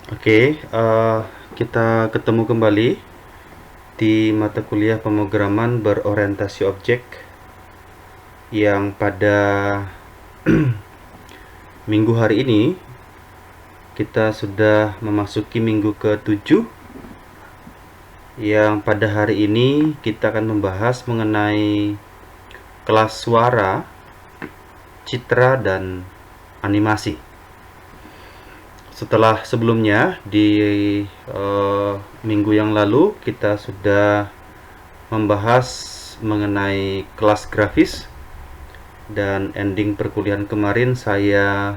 Oke, kita ketemu kembali di mata kuliah pemrograman berorientasi objek yang pada minggu hari ini kita sudah memasuki minggu ke-7, yang pada hari ini kita akan membahas mengenai kelas suara, citra, dan animasi. Setelah sebelumnya di minggu yang lalu kita sudah membahas mengenai kelas grafis, dan ending perkuliahan kemarin saya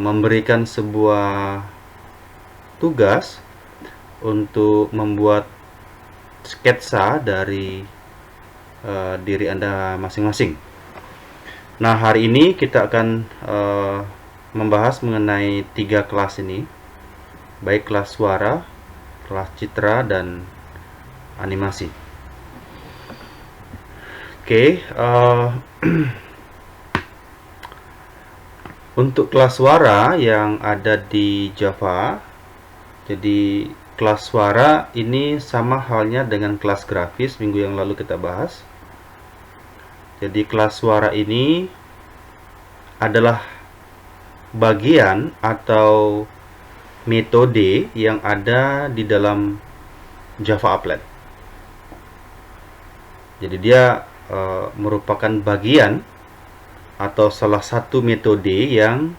memberikan sebuah tugas untuk membuat sketsa dari diri Anda masing-masing. Nah, hari ini kita akan membahas mengenai 3 kelas ini, baik kelas suara, kelas citra, dan animasi. Oke, untuk kelas suara yang ada di Java, jadi kelas suara ini sama halnya dengan kelas grafis minggu yang lalu kita bahas. Jadi kelas suara ini adalah bagian atau metode yang ada di dalam Java Applet. Jadi dia merupakan bagian atau salah satu metode yang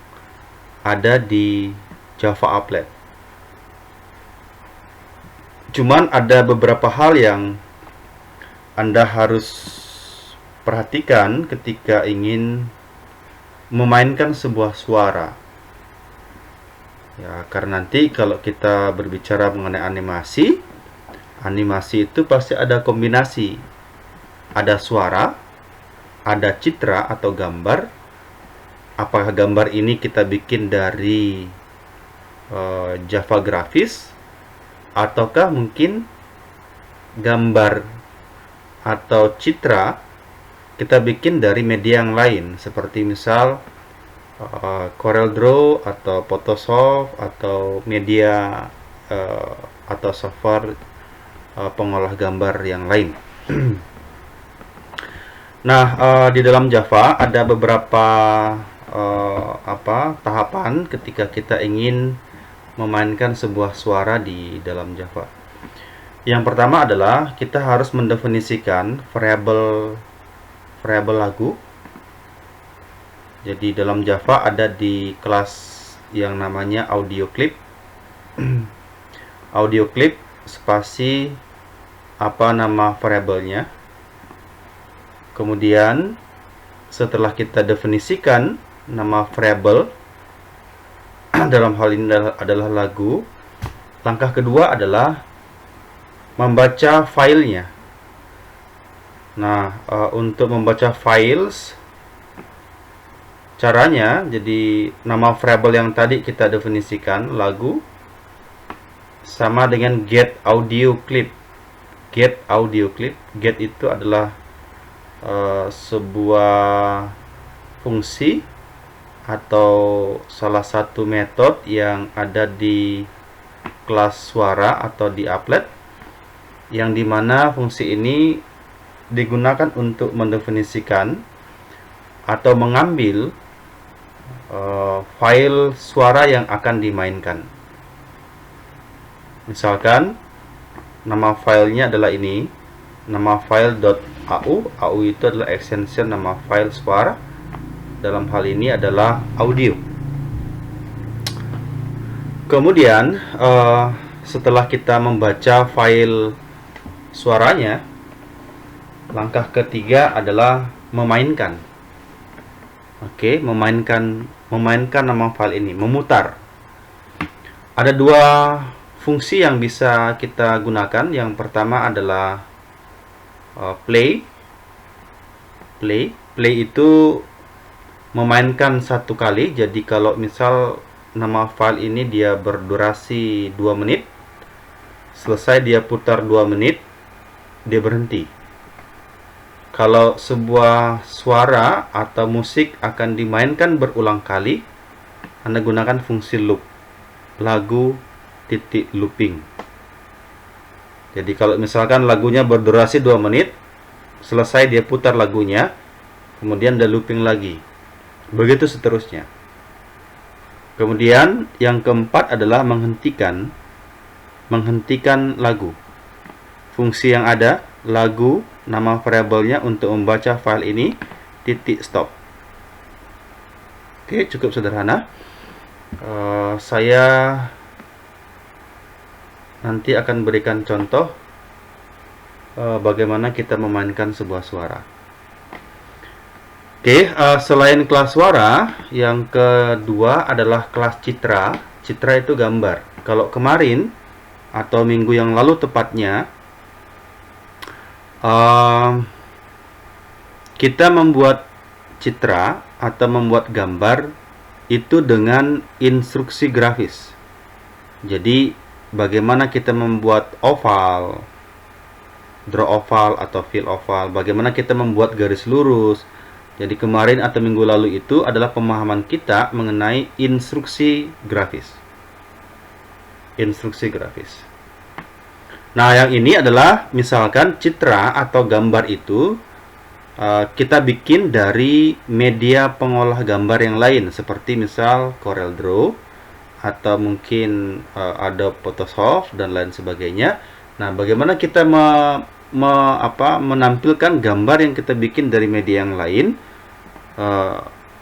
ada di Java Applet. Cuman ada beberapa hal yang Anda harus perhatikan ketika ingin memainkan sebuah suara. Ya, karena nanti kalau kita berbicara mengenai animasi, animasi itu pasti ada kombinasi. Ada suara, ada citra atau gambar. Apakah gambar ini kita bikin dari Java grafis, ataukah mungkin gambar atau citra kita bikin dari media yang lain, seperti misal Corel Draw atau Photoshop atau media atau software pengolah gambar yang lain. Nah, di dalam Java ada beberapa tahapan ketika kita ingin memainkan sebuah suara di dalam Java. Yang pertama adalah kita harus mendefinisikan variabel lagu. Jadi dalam Java ada di kelas yang namanya audio clip. Audio clip spasi apa nama variabelnya. Kemudian setelah kita definisikan nama variabel, dalam hal ini adalah lagu, langkah kedua adalah membaca filenya. Nah, untuk membaca files, caranya, jadi nama variabel yang tadi kita definisikan, lagu, sama dengan get audio clip. Get audio clip. Get itu adalah sebuah fungsi atau salah satu metode yang ada di kelas suara atau di applet, yang dimana fungsi ini digunakan untuk mendefinisikan atau mengambil file suara yang akan dimainkan. Misalkan nama filenya adalah ini, nama file .au. Au itu adalah extension nama file suara. Dalam hal ini adalah audio. Kemudian setelah kita membaca file suaranya, langkah ketiga adalah memainkan. Oke, memainkan nama file ini, memutar. Ada dua fungsi yang bisa kita gunakan. Yang pertama adalah play. Play itu memainkan satu kali. Jadi kalau misal nama file ini dia berdurasi 2 menit, selesai dia putar 2 menit, dia berhenti. Kalau sebuah suara atau musik akan dimainkan berulang kali, Anda gunakan fungsi loop. lagu titik looping. Jadi kalau misalkan lagunya berdurasi 2 menit, selesai dia putar lagunya, kemudian dia looping lagi. Begitu seterusnya. Kemudian yang keempat adalah menghentikan lagu. Fungsi yang ada, lagu, nama variabelnya untuk membaca file ini, titik stop. Oke, cukup sederhana. Saya nanti akan berikan contoh bagaimana kita memainkan sebuah suara. Oke, selain kelas suara, yang kedua adalah kelas citra. Citra itu gambar. Kalau kemarin atau minggu yang lalu tepatnya, kita membuat citra atau membuat gambar itu dengan instruksi grafis. Jadi bagaimana kita membuat oval, draw oval atau fill oval, bagaimana kita membuat garis lurus. Jadi kemarin atau minggu lalu itu adalah pemahaman kita mengenai instruksi grafis. Instruksi grafis. Nah, yang ini adalah misalkan citra atau gambar itu kita bikin dari media pengolah gambar yang lain, seperti misal Corel Draw atau mungkin Adobe Photoshop dan lain sebagainya. Nah, bagaimana kita menampilkan gambar yang kita bikin dari media yang lain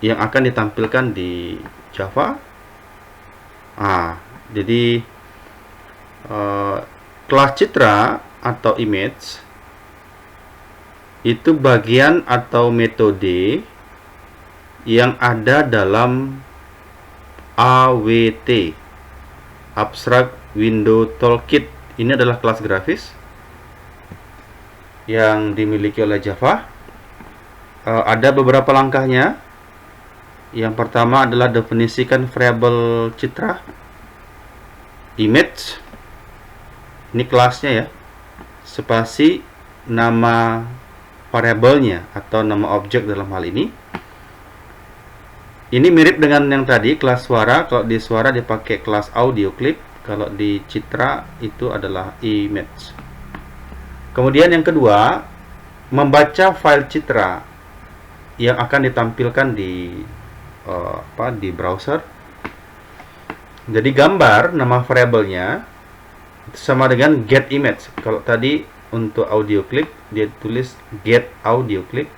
yang akan ditampilkan di Java. Jadi kelas citra atau image itu bagian atau metode yang ada dalam AWT, Abstract Window Toolkit. Ini adalah kelas grafis yang dimiliki oleh Java. Ada beberapa langkahnya. Yang pertama adalah definisikan variabel citra, image. Ini kelasnya ya, spasi nama variabelnya atau nama objek dalam hal ini. Ini mirip dengan yang tadi kelas suara. Kalau di suara dipakai kelas audio clip, kalau di citra itu adalah image. Kemudian yang kedua, membaca file citra yang akan ditampilkan di browser. Jadi gambar nama variabelnya sama dengan get image. Kalau tadi untuk audio clip dia tulis get audio clip,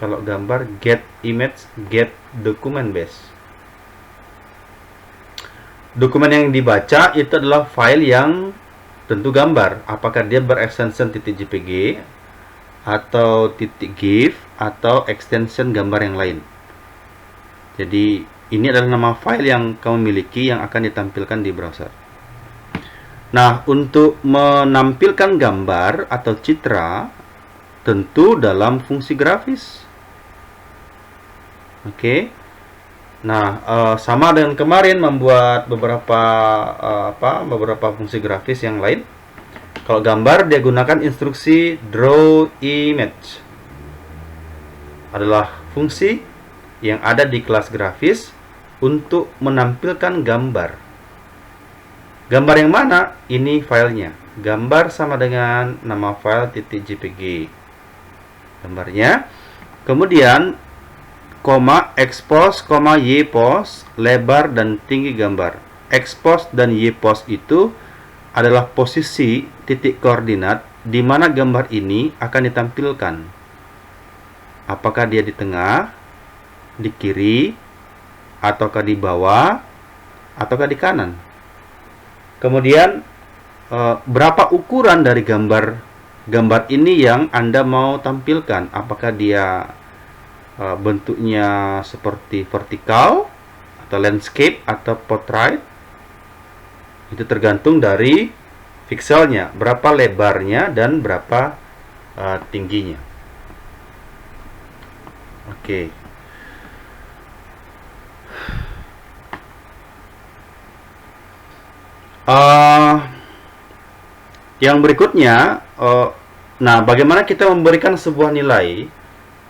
kalau gambar get image, get document base. Dokumen yang dibaca itu adalah file yang tentu gambar, apakah dia berextension .jpg atau .gif atau extension gambar yang lain. Jadi ini adalah nama file yang kamu miliki yang akan ditampilkan di browser. Nah, untuk menampilkan gambar atau citra tentu dalam fungsi grafis. Oke. Nah, sama dengan kemarin membuat beberapa fungsi grafis yang lain. Kalau gambar dia gunakan instruksi draw image. Adalah fungsi yang ada di kelas grafis untuk menampilkan gambar. Gambar yang mana? Ini filenya. Gambar sama dengan nama file .jpg. Gambarnya. Kemudian expose, ypos, lebar dan tinggi gambar. Expose dan ypos itu adalah posisi titik koordinat di mana gambar ini akan ditampilkan. Apakah dia di tengah, di kiri, ataukah di bawah, ataukah di kanan. Kemudian berapa ukuran dari gambar ini yang Anda mau tampilkan? Apakah dia bentuknya seperti vertikal atau landscape atau portrait? Itu tergantung dari pixelnya, berapa lebarnya dan berapa tingginya. Oke. Yang berikutnya, nah bagaimana kita memberikan sebuah nilai,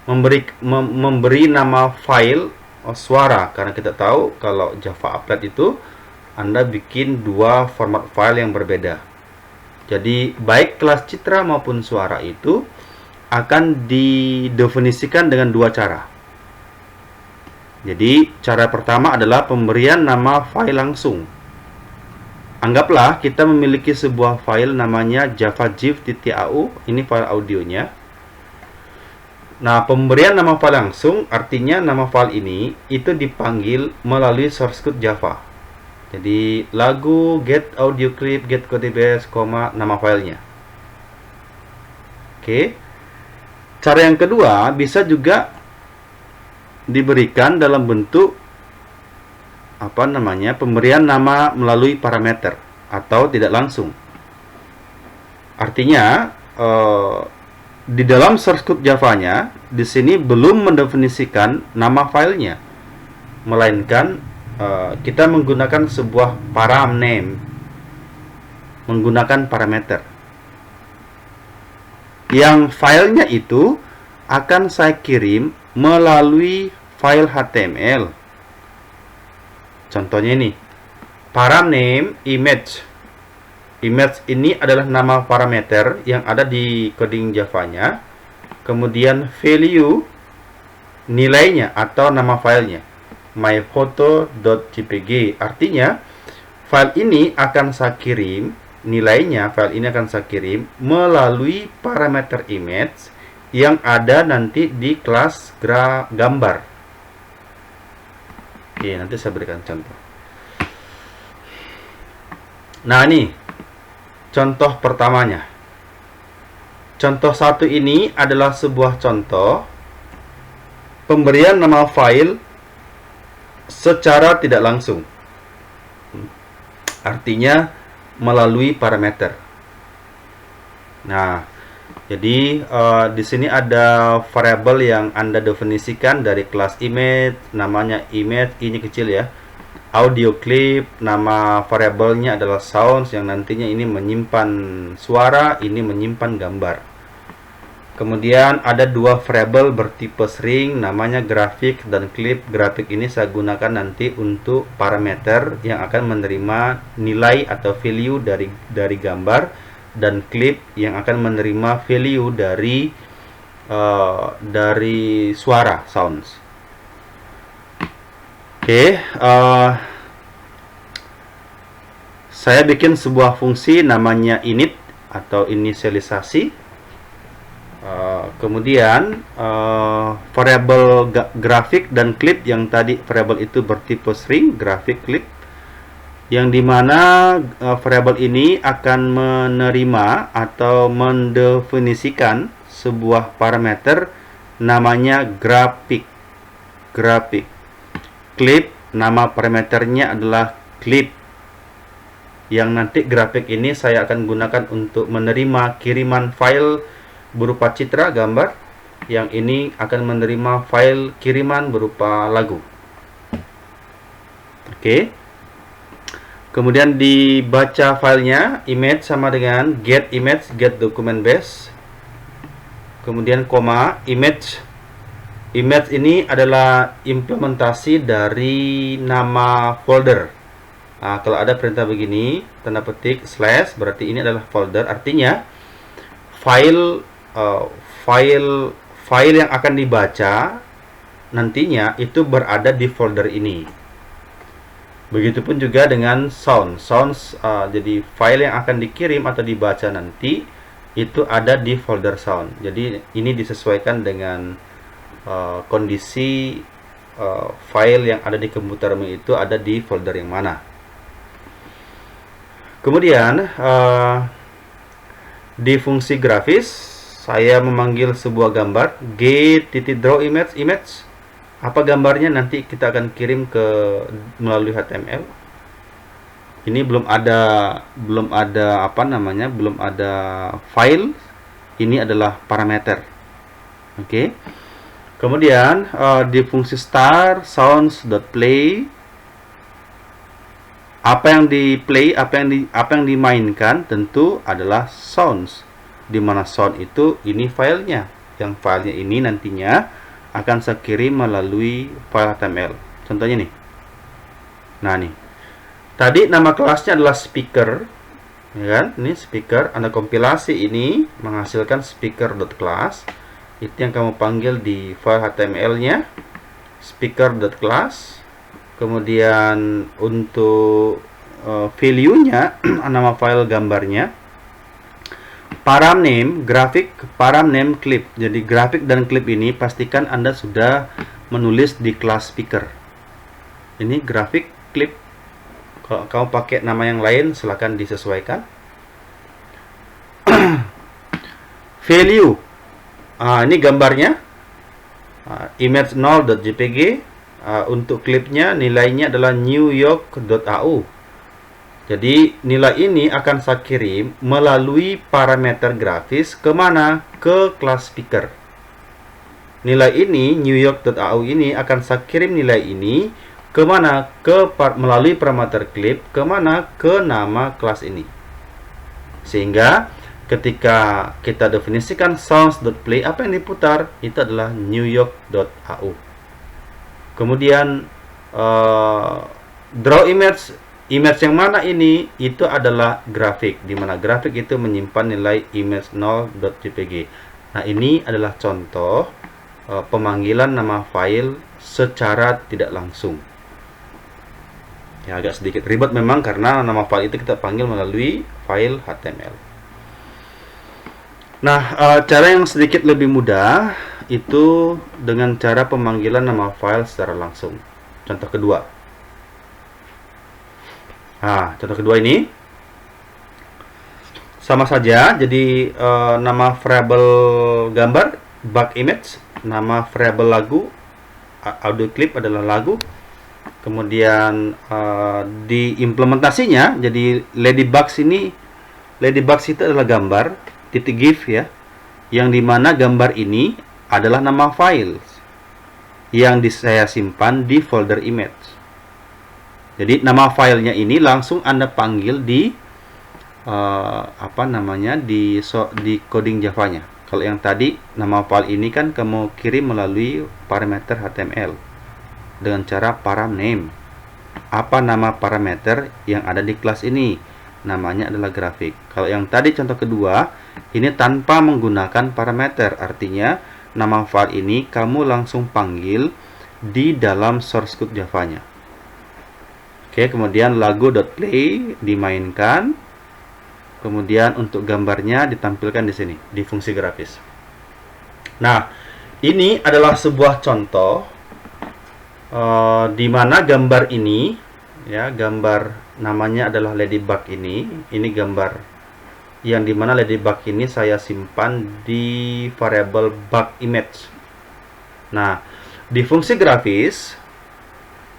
memberi nama file suara, karena kita tahu kalau Java Applet itu Anda bikin dua format file yang berbeda. Jadi baik kelas citra maupun suara itu akan didefinisikan dengan dua cara. Jadi cara pertama adalah pemberian nama file langsung. Anggaplah kita memiliki sebuah file namanya javagif.au, ini file audionya. Nah, pemberian nama file langsung artinya nama file ini itu dipanggil melalui source code Java. Jadi lagu get audio clip get codebase, nama filenya. Oke. Cara yang kedua bisa juga diberikan dalam bentuk pemberian nama melalui parameter atau tidak langsung. Artinya di dalam source code Java-nya di sini belum mendefinisikan nama filenya, melainkan kita menggunakan sebuah param name, menggunakan parameter. Yang filenya itu akan saya kirim melalui file HTML. Contohnya ini, param name image. Image ini adalah nama parameter yang ada di coding Java-nya. Kemudian value, nilainya atau nama filenya, myphoto.jpg. Artinya, file ini akan saya kirim, nilainya file ini akan saya kirim melalui parameter image yang ada nanti di kelas gambar. Oke, nanti saya berikan contoh. Nah, ini contoh pertamanya. Contoh satu ini adalah sebuah contoh pemberian nama file secara tidak langsung. Artinya melalui parameter. Nah, jadi di sini ada variabel yang Anda definisikan dari kelas image, namanya image, ini kecil ya. Audio clip, nama variabelnya adalah sounds yang nantinya ini menyimpan suara, ini menyimpan gambar. Kemudian ada dua variabel bertipe string, namanya grafik dan clip. Grafik ini saya gunakan nanti untuk parameter yang akan menerima nilai atau value dari gambar, dan clip yang akan menerima value dari suara, sounds. Oke, saya bikin sebuah fungsi namanya init atau inisialisasi. Kemudian variabel grafik dan clip yang tadi variabel itu bertipe string, grafik, clip, yang dimana variabel ini akan menerima atau mendefinisikan sebuah parameter namanya grafik. Clip, nama parameternya adalah clip, yang nanti grafik ini saya akan gunakan untuk menerima kiriman file berupa citra, gambar. Yang ini akan menerima file kiriman berupa lagu. Oke. Kemudian dibaca filenya, image sama dengan get image, get document base. Kemudian koma, image. Image ini adalah implementasi dari nama folder. Nah, kalau ada perintah begini, tanda petik slash, berarti ini adalah folder. Artinya file yang akan dibaca nantinya itu berada di folder ini. Begitupun juga dengan sounds. Jadi file yang akan dikirim atau dibaca nanti itu ada di folder sound. Jadi ini disesuaikan dengan kondisi file yang ada di komputermu itu ada di folder yang mana. Kemudian di fungsi grafis saya memanggil sebuah gambar get.draw image. Apa gambarnya nanti kita akan kirim melalui HTML. Ini belum ada file. Ini adalah parameter. Oke. Kemudian di fungsi start sounds.play, apa yang di play, apa yang dimainkan tentu adalah sounds. Di mana sound itu ini filenya. Yang filenya ini nantinya akan saya kirim melalui file HTML. Contohnya nih. Nah nih. Tadi nama kelasnya adalah speaker, ya kan? Ini speaker. Anda kompilasi ini menghasilkan speaker.class. Itu yang kamu panggil di file HTML-nya, speaker.class. Kemudian untuk value-nya, nama file gambarnya, param name, grafik, param name, clip. Jadi grafik dan clip ini pastikan Anda sudah menulis di kelas speaker. Ini grafik, clip. Kalau kamu pakai nama yang lain, silakan disesuaikan. Value. Ini gambarnya. Image 0.jpg. Untuk klipnya, nilainya adalah newyork.au. Jadi, nilai ini akan saya kirim melalui parameter grafis kemana? Ke kelas speaker. Nilai ini, newyork.au ini akan saya kirim nilai ini kemana? Melalui parameter clip kemana? Ke nama kelas ini. Sehingga ketika kita definisikan sounds.play, apa yang diputar? Itu adalah newyork.au. Kemudian draw image. Image yang mana ini? Itu adalah grafik, di mana grafik itu menyimpan nilai image 0.jpg. Nah, ini adalah contoh pemanggilan nama file secara tidak langsung. Ya, agak sedikit ribet memang karena nama file itu kita panggil melalui file HTML. Nah, cara yang sedikit lebih mudah itu dengan cara pemanggilan nama file secara langsung. Contoh kedua. Contoh kedua ini sama saja. Jadi nama variabel gambar bug image, nama variabel lagu audio clip adalah lagu. Kemudian di implementasinya, jadi ladybugs itu adalah gambar titik gif ya, yang dimana gambar ini adalah nama file yang saya simpan di folder image. Jadi nama filenya ini langsung Anda panggil di di coding Java-nya. Kalau yang tadi nama file ini kan kamu kirim melalui parameter HTML dengan cara param name. Apa nama parameter yang ada di kelas ini? Namanya adalah grafik. Kalau yang tadi contoh kedua, ini tanpa menggunakan parameter, artinya nama file ini kamu langsung panggil di dalam source code Java-nya. Oke, kemudian lagu.play dimainkan. Kemudian untuk gambarnya ditampilkan di sini, di fungsi grafis. Nah, ini adalah sebuah contoh di mana gambar ini, ya, gambar namanya adalah ladybug ini. Ini gambar yang dimana ladybug ini saya simpan di variabel bug image. Nah, di fungsi grafis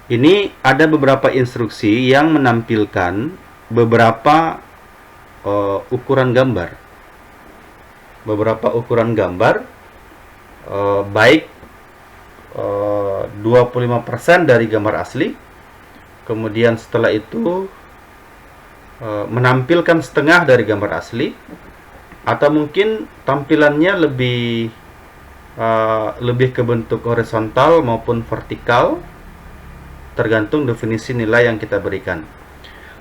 ini ada beberapa instruksi yang menampilkan beberapa ukuran gambar. Beberapa ukuran gambar, baik 25% dari gambar asli. Kemudian setelah itu menampilkan setengah dari gambar asli, atau mungkin tampilannya lebih ke bentuk horizontal maupun vertikal, tergantung definisi nilai yang kita berikan.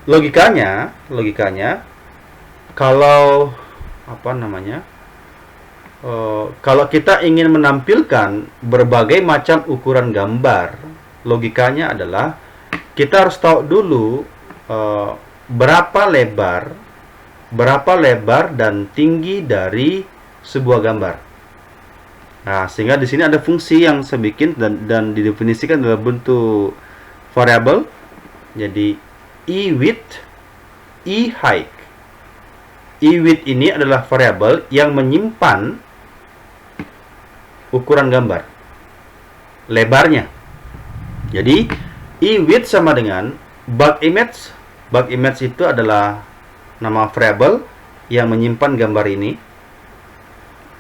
Logikanya kalau kalau kita ingin menampilkan berbagai macam ukuran gambar, logikanya adalah kita harus tahu dulu berapa lebar dan tinggi dari sebuah gambar. Nah, sehingga di sini ada fungsi yang saya bikin dan didefinisikan dalam bentuk variabel. Jadi e-width, e-height. E-width ini adalah variabel yang menyimpan ukuran gambar, lebarnya. Jadi e-width sama dengan bug image. Bug image itu adalah nama variabel yang menyimpan gambar ini.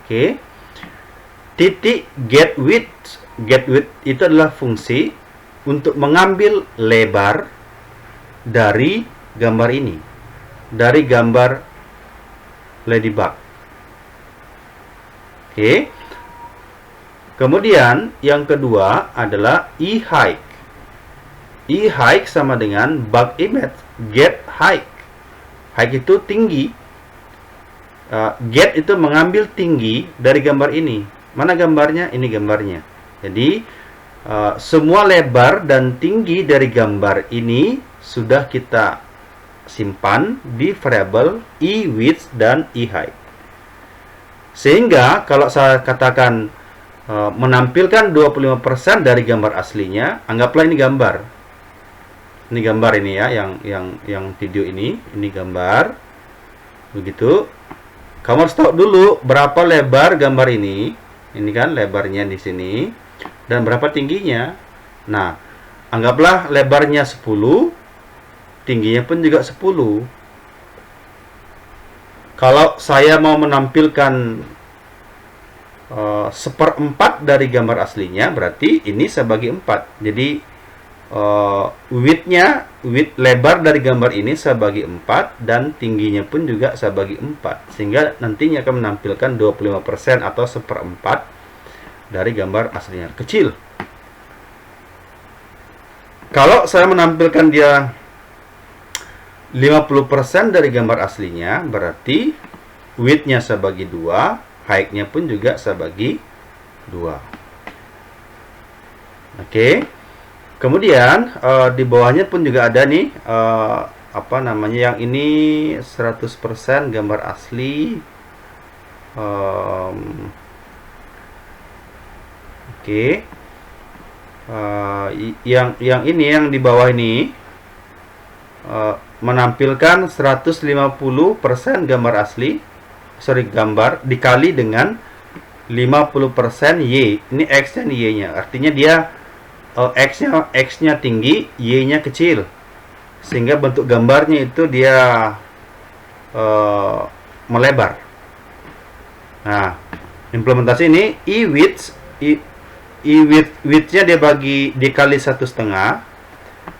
Oke. Titik get width. Get width itu adalah fungsi untuk mengambil lebar dari gambar ini, dari gambar ladybug. Oke. Kemudian yang kedua adalah e-height. height sama dengan bug image get height. Height itu tinggi, get itu mengambil tinggi dari gambar ini. Mana gambarnya? Ini gambarnya. Jadi semua lebar dan tinggi dari gambar ini sudah kita simpan di variabel width dan height. Sehingga kalau saya katakan menampilkan 25% dari gambar aslinya, anggaplah ini gambar. Ini gambar ini ya, yang video ini gambar. Begitu. Kamu harus tahu dulu berapa lebar gambar ini. Ini kan lebarnya di sini dan berapa tingginya. Nah, anggaplah lebarnya 10, tingginya pun juga 10. Kalau saya mau menampilkan 1/4 dari gambar aslinya, berarti ini saya bagi 4. Jadi width lebar dari gambar ini saya bagi 4 dan tingginya pun juga saya bagi 4, sehingga nantinya akan menampilkan 25% atau 1/4 dari gambar aslinya. Kecil. Kalau saya menampilkan dia 50% dari gambar aslinya, berarti width-nya saya bagi 2, height-nya pun juga saya bagi 2. Oke. Kemudian di bawahnya pun juga ada nih apa namanya, yang ini 100% gambar asli. Oke. Yang ini, yang di bawah ini menampilkan 150% gambar asli, gambar dikali dengan 50% Y. Ini X dan Y-nya. Artinya dia X-nya tinggi, Y-nya kecil, sehingga bentuk gambarnya itu dia melebar. Nah, implementasi ini width-nya dia dikali 1,5,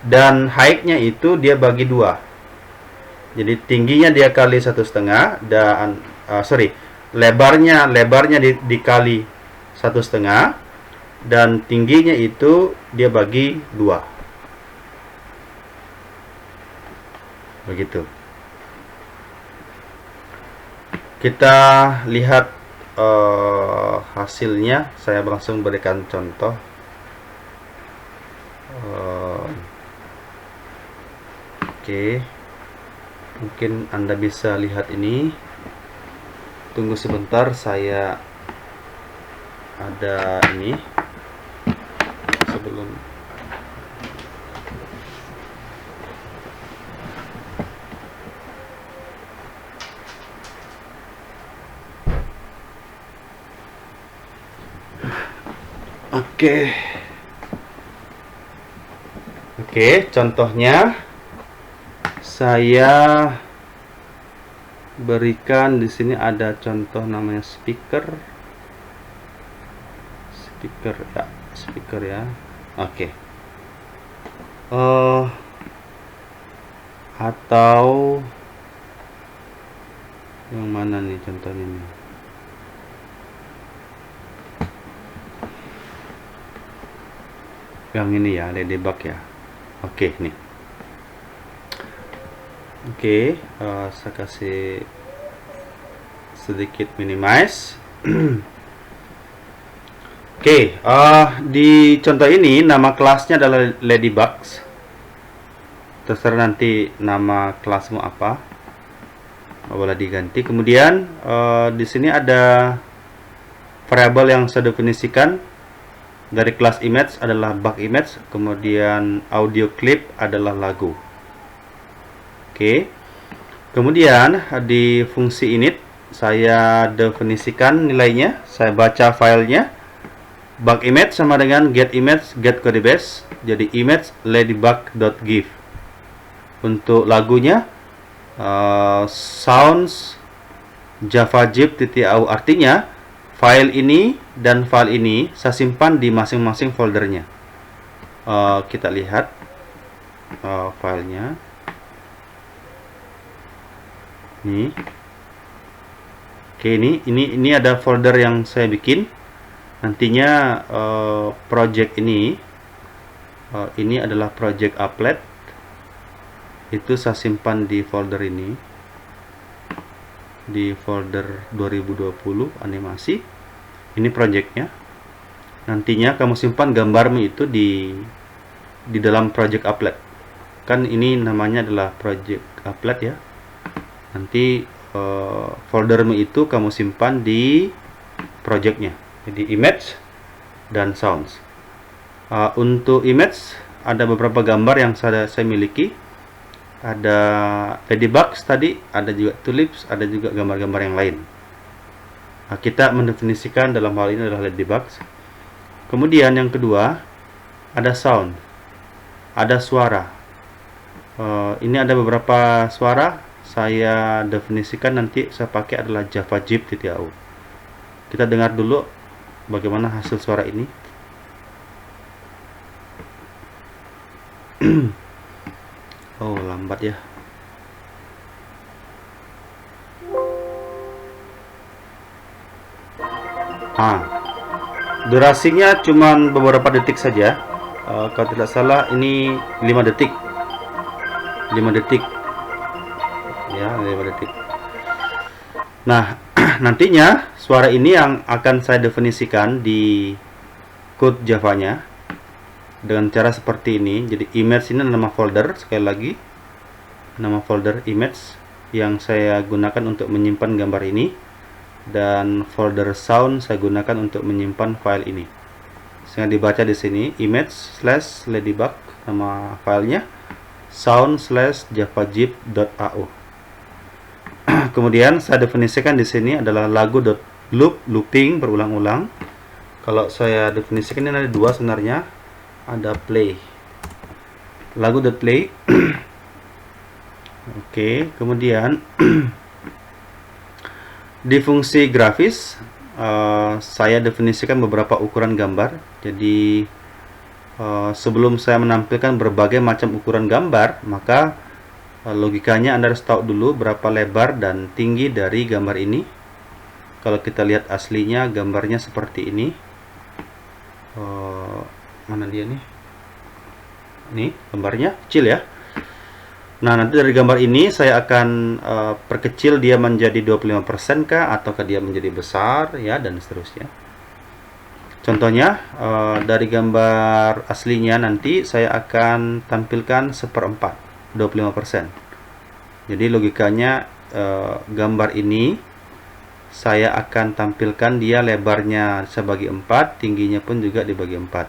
dan height-nya itu dia bagi 2. Jadi tingginya dia kali 1,5 dan lebarnya dikali 1,5 dan tingginya itu dia bagi 2. Begitu. Kita lihat hasilnya. Saya langsung berikan contoh. Oke. Mungkin Anda bisa lihat ini. Tunggu sebentar, saya ada ini sebelum Oke, contohnya saya berikan di sini, ada contoh namanya speaker ya. Oke. Atau yang mana nih contohnya nih? Yang ini ya, ladybug ya. Oke, nih. Oke, saya kasih sedikit minimize. Oke, di contoh ini nama kelasnya adalah ladybugs. Terserah nanti nama kelasmu apa, boleh diganti. Kemudian di sini ada variabel yang saya definisikan. Dari kelas image adalah bug image, kemudian audio clip adalah lagu. Oke. Kemudian di fungsi init saya definisikan nilainya, saya baca filenya. Bug image sama dengan get image get code base, jadi image ladybug.give. Untuk lagunya sounds javajib.au, artinya file ini dan file ini saya simpan di masing-masing foldernya. Kita lihat filenya. Nih. Oke, ini ada folder yang saya bikin. Nantinya project ini ini adalah project applet, itu saya simpan di folder ini, di folder 2020 animasi. Ini projectnya. Nantinya kamu simpan gambarmu itu di dalam project applet. Kan ini namanya adalah project applet ya. Nanti foldermu itu kamu simpan di projectnya. Jadi image dan sounds. Untuk image ada beberapa gambar yang saya miliki. Ada ladybugs tadi, ada juga tulips, ada juga gambar-gambar yang lain. Kita mendefinisikan dalam hal ini adalah ladybugs. Kemudian yang kedua, ada sound, ada suara. Ini ada beberapa suara, saya definisikan nanti saya pakai adalah JavaJib.au. Kita dengar dulu bagaimana hasil suara ini. Oh, lambat ya. Durasinya cuma beberapa detik saja. Kalau tidak salah ini 5 detik. 5 detik. Ya, 5 detik. Nah, nantinya suara ini yang akan saya definisikan di code Java-nya dengan cara seperti ini. Jadi image ini nama folder, sekali lagi nama folder image yang saya gunakan untuk menyimpan gambar ini, dan folder sound saya gunakan untuk menyimpan file ini. Sehingga dibaca di sini image/ladybug nama filenya, sound/javajib.au. Kemudian saya definisikan di sini adalah lagu.looping berulang-ulang. Kalau saya definisikan ini ada dua sebenarnya, ada play, lagu.play. Oke, kemudian di fungsi grafis saya definisikan beberapa ukuran gambar. Jadi sebelum saya menampilkan berbagai macam ukuran gambar, maka logikanya Anda harus tahu dulu berapa lebar dan tinggi dari gambar ini. Kalau kita lihat aslinya gambarnya seperti ini. Mana dia nih? Ini gambarnya kecil ya. Nah, nanti dari gambar ini saya akan perkecil dia menjadi 25% kah, ataukah dia menjadi besar ya, dan seterusnya. Contohnya dari gambar aslinya nanti saya akan tampilkan 1/4, 25%. Jadi logikanya gambar ini saya akan tampilkan dia lebarnya sebagi 4, tingginya pun juga dibagi 4.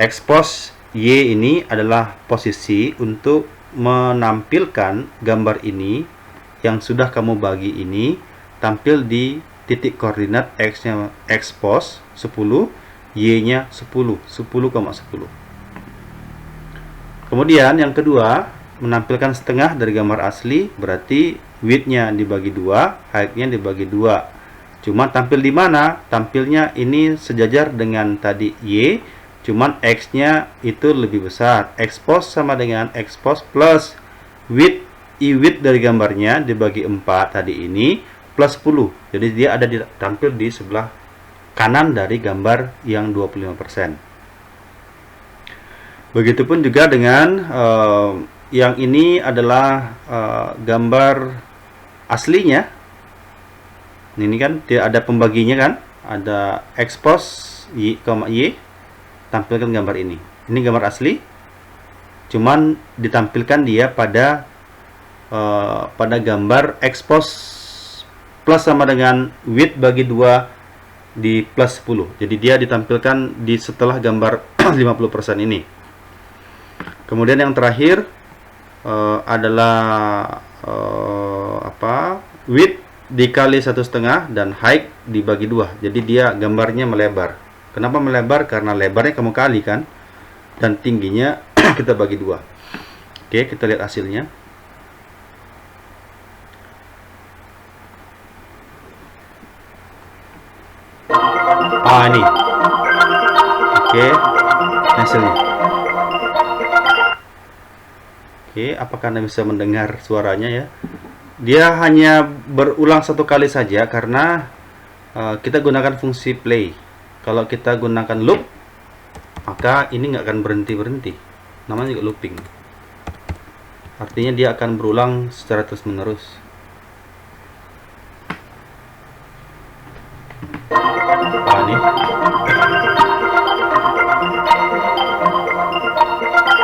Expose Y ini adalah posisi untuk menampilkan gambar ini yang sudah kamu bagi ini tampil di titik koordinat X-nya expose 10, Y-nya 10, 10,10. Kemudian yang kedua, menampilkan setengah dari gambar asli, berarti width-nya dibagi 2, height-nya dibagi 2. Cuma tampil di mana? Tampilnya ini sejajar dengan tadi Y, cuman X-nya itu lebih besar. Expose sama dengan expose plus width, width dari gambarnya dibagi 4 tadi ini plus 10. Jadi dia ada tampil di sebelah kanan dari gambar yang 25%. Begitupun juga dengan yang ini adalah gambar aslinya. Ini kan tidak ada pembaginya kan? Ada expose Y, tampilkan gambar ini. Ini gambar asli, cuman ditampilkan dia pada gambar expose plus sama dengan width bagi 2 di plus 10. Jadi dia ditampilkan di setelah gambar 50% ini. Kemudian yang terakhir adalah width dikali 1,5 dan height dibagi 2. Jadi dia gambarnya melebar. Kenapa melebar? Karena lebarnya kamu kali kan, dan tingginya kita bagi 2. Oke, kita lihat hasilnya. Ini. Oke, hasilnya. Oke, apakah Anda bisa mendengar suaranya ya? Dia hanya berulang satu kali saja karena kita gunakan fungsi play. Kalau kita gunakan loop, maka ini nggak akan berhenti-berhenti. Namanya juga looping. Artinya dia akan berulang secara terus-menerus. Ini.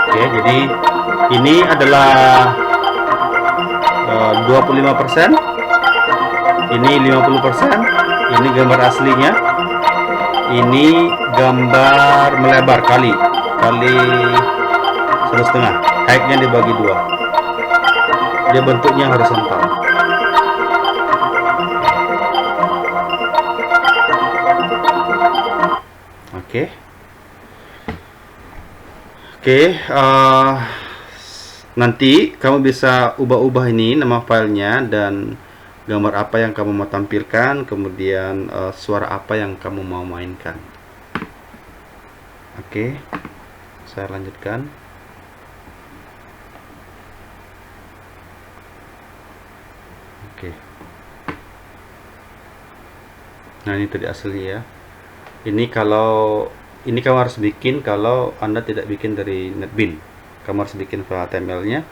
Oke, jadi ini adalah 25%, ini 50%, ini gambar aslinya, ini gambar melebar kali 1,5, height-nya dibagi 2, dia bentuknya horizontal. Oke, nanti kamu bisa ubah-ubah ini nama filenya dan gambar apa yang kamu mau tampilkan, kemudian suara apa yang kamu mau mainkan. Oke, saya lanjutkan. Oke. Nah, ini tadi asli ya. Ini kamu harus bikin kalau Anda tidak bikin dari NetBeans. Kamu harus bikin file HTML-nya.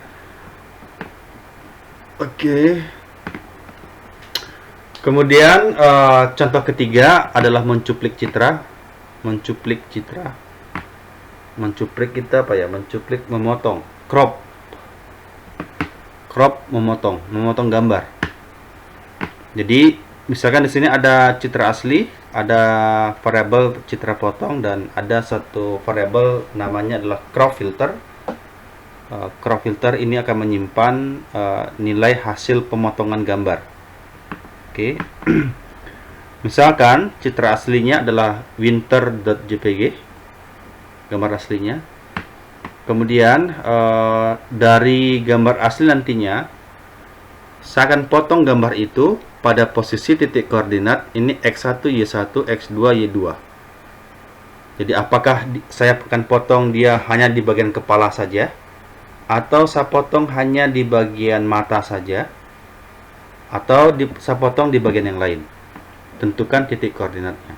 Oke. Kemudian contoh ketiga adalah mencuplik citra. Mencuplik kita apa ya? Mencuplik, memotong, crop, memotong gambar. Jadi misalkan di sini ada citra asli, ada variabel citra potong, dan ada satu variabel namanya adalah crop filter. Crop filter ini akan menyimpan nilai hasil pemotongan gambar. Oke. Misalkan citra aslinya adalah winter.jpg, gambar aslinya. Kemudian dari gambar asli nantinya saya akan potong gambar itu pada posisi titik koordinat ini x1, y1, x2, y2. Jadi apakah saya akan potong dia hanya di bagian kepala saja, atau saya potong hanya di bagian mata saja, atau saya potong di bagian yang lain. Tentukan titik koordinatnya.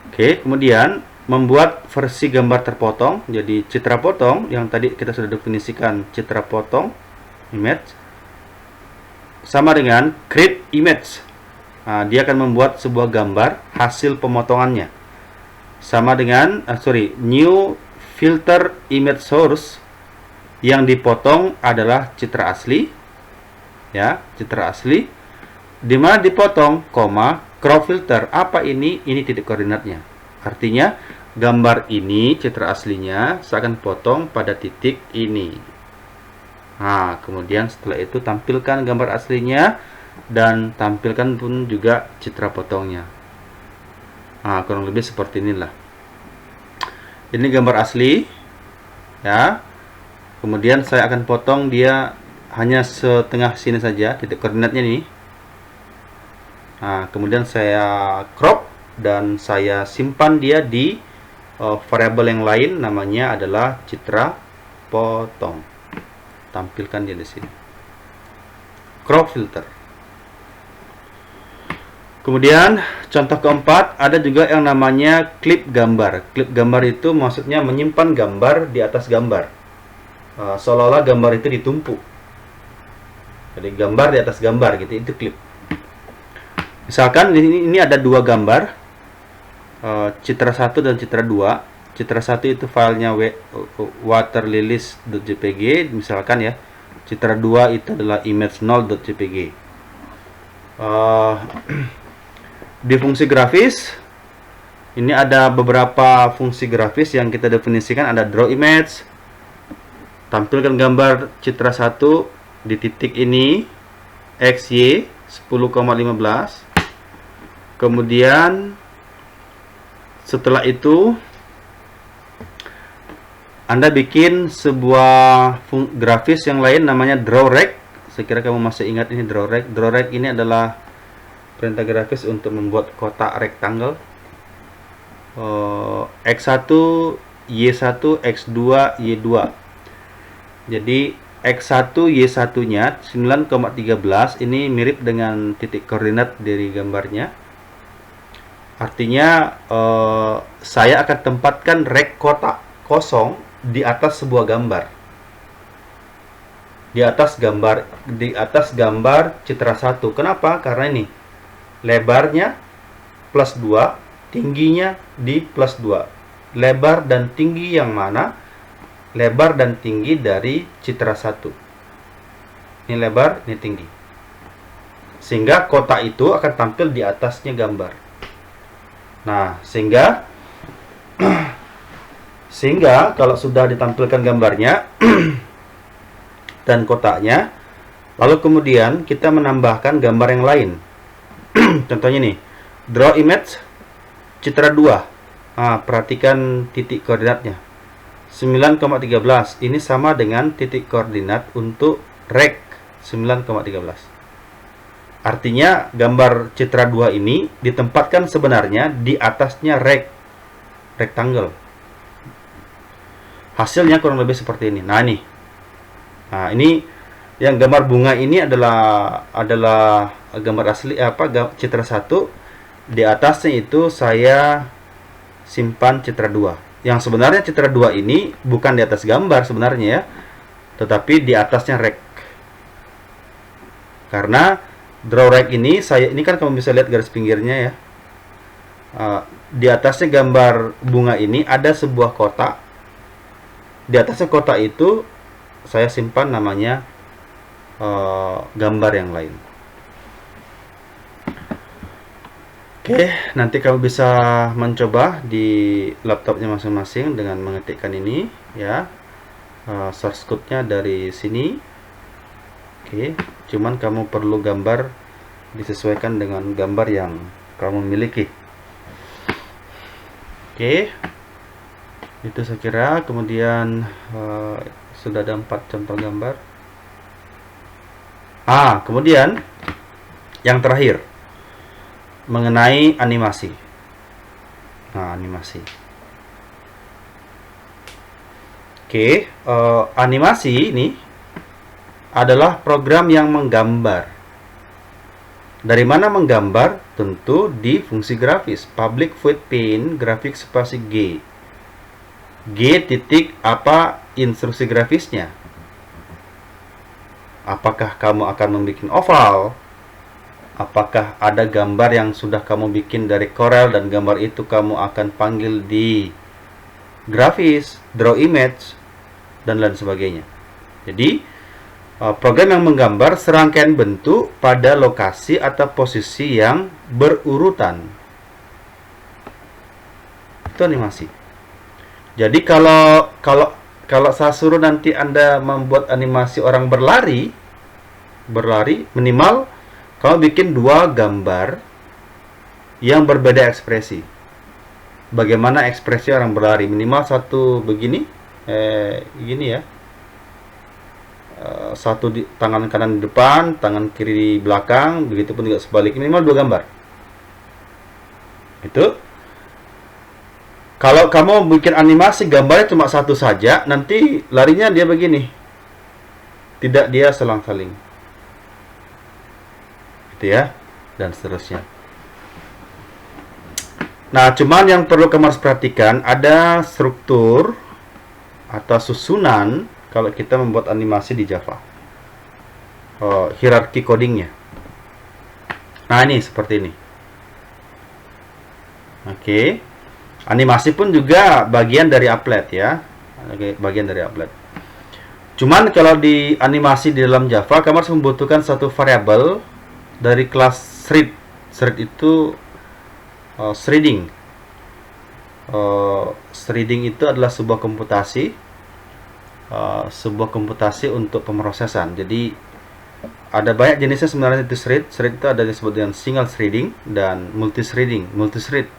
Oke, kemudian membuat versi gambar terpotong. Jadi citra potong yang tadi kita sudah definisikan, citra potong image sama dengan create image. Nah, dia akan membuat sebuah gambar hasil pemotongannya. Sama dengan new filter image source, yang dipotong adalah citra asli. Ya, citra asli. Di mana dipotong, crop filter. Apa ini? Ini titik koordinatnya. Artinya gambar ini citra aslinya saya akan potong pada titik ini. Nah, kemudian setelah itu tampilkan gambar aslinya dan tampilkan pun juga citra potongnya. Nah, kurang lebih seperti inilah. Ini gambar asli, ya. Kemudian saya akan potong dia hanya setengah sini saja, titik koordinatnya nih. Nah, kemudian saya crop dan saya simpan dia di variabel yang lain, namanya adalah citra potong. Tampilkan dia di sini. Crop filter. Kemudian contoh keempat ada juga yang namanya klip gambar. Klip gambar itu maksudnya menyimpan gambar di atas gambar. Seolah-olah gambar itu ditumpuk. Jadi gambar di atas gambar gitu, itu klip. Misalkan ini ada dua gambar, citra 1 dan citra 2. Citra 1 itu filenya waterlilies.jpg misalkan ya. Citra 2 itu adalah image0.jpg. Di fungsi grafis ini ada beberapa fungsi grafis yang kita definisikan. Ada draw image, tampilkan gambar citra 1 di titik ini, xy 10,15. Kemudian setelah itu Anda bikin sebuah grafis yang lain namanya draw rect. Saya kira kamu masih ingat ini draw rect. Draw rect ini adalah perintah grafis untuk membuat kotak rektangle. X1, Y1, X2, Y2. Jadi X1, Y1 nya 9,13 ini mirip dengan titik koordinat dari gambarnya. Artinya saya akan tempatkan rek kotak kosong di atas sebuah gambar. Di atas gambar citra 1. Kenapa? Karena ini lebarnya plus 2, tingginya di plus 2. Lebar dan tinggi yang mana? Lebar dan tinggi dari citra 1. Ini lebar, ini tinggi. Sehingga kotak itu akan tampil di atasnya gambar. Nah, sehingga kalau sudah ditampilkan gambarnya dan kotaknya, lalu kemudian kita menambahkan gambar yang lain. Contohnya nih, draw image citra 2. Perhatikan titik koordinatnya. 9,13. Ini sama dengan titik koordinat untuk rek 9,13. Artinya gambar citra 2 ini ditempatkan sebenarnya di atasnya rectangle. Hasilnya kurang lebih seperti ini. Nah, ini yang gambar bunga ini adalah gambar asli citra 1. Di atasnya itu saya simpan citra 2. Yang sebenarnya citra 2 ini bukan di atas gambar sebenarnya ya, tetapi di atasnya rek. Karena draw rek ini kan kamu bisa lihat garis pinggirnya ya. Di atasnya gambar bunga ini ada sebuah kotak. Di atasnya kotak itu saya simpan namanya gambar yang lain. Oke, nanti kamu bisa mencoba di laptopnya masing-masing dengan mengetikkan ini ya. Source code-nya dari sini. Oke, cuman kamu perlu gambar disesuaikan dengan gambar yang kamu miliki. Oke, itu saya kira. Kemudian sudah ada 4 contoh gambar. Kemudian yang terakhir mengenai animasi. Animasi. Oke, animasi ini adalah program yang menggambar. Dari mana menggambar? Tentu di fungsi grafis. Public void paint grafik spasi G. G titik apa instruksi grafisnya? Apakah kamu akan membuat oval? Apakah ada gambar yang sudah kamu bikin dari Corel dan gambar itu kamu akan panggil di grafis, draw image, dan lain sebagainya. Jadi program yang menggambar serangkaian bentuk pada lokasi atau posisi yang berurutan. Itu animasi. Jadi kalau saya suruh nanti Anda membuat animasi orang berlari minimal kamu bikin 2 gambar yang berbeda ekspresi. Bagaimana ekspresi orang berlari? Minimal satu begini, gini ya. Satu di tangan kanan di depan, tangan kiri di belakang, begitupun juga sebaliknya. Minimal 2 gambar. Itu. Kalau kamu bikin animasi gambarnya cuma satu saja, nanti larinya dia begini. Tidak dia selang-saling. Gitu ya, dan seterusnya. Nah, cuman yang perlu kamu harus perhatikan ada struktur atau susunan kalau kita membuat animasi di Java. Hierarki codingnya. Nah, ini seperti ini. Oke. Animasi pun juga bagian dari applet ya. Bagian dari applet. Cuman kalau di animasi di dalam Java, kamu harus membutuhkan satu variabel dari kelas thread. Thread itu threading. Threading itu adalah sebuah komputasi. Sebuah komputasi untuk pemrosesan. Jadi ada banyak jenisnya sebenarnya itu thread. Thread itu ada disebut dengan single threading dan multi-threading. Multi-thread.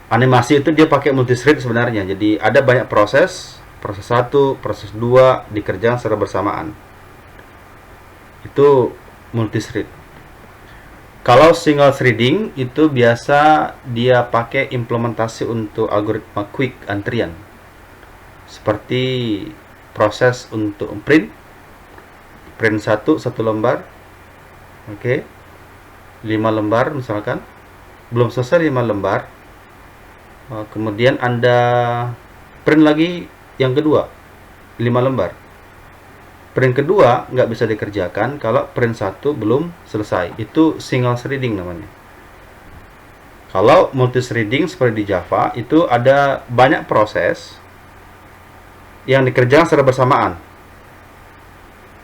Animasi itu dia pakai multi-thread sebenarnya. Jadi ada banyak proses 1, proses 2 dikerjakan secara bersamaan. Itu multi-thread. Kalau single threading itu biasa dia pakai implementasi untuk algoritma quick antrian. Seperti proses untuk print 1 lembar. Oke. 5 lembar misalkan. belum selesai 5 lembar. Kemudian Anda print lagi yang kedua 5 lembar. Print kedua nggak bisa dikerjakan kalau print 1 belum selesai. Itu single threading namanya. Kalau multi threading seperti di Java, itu ada banyak proses yang dikerjakan secara bersamaan.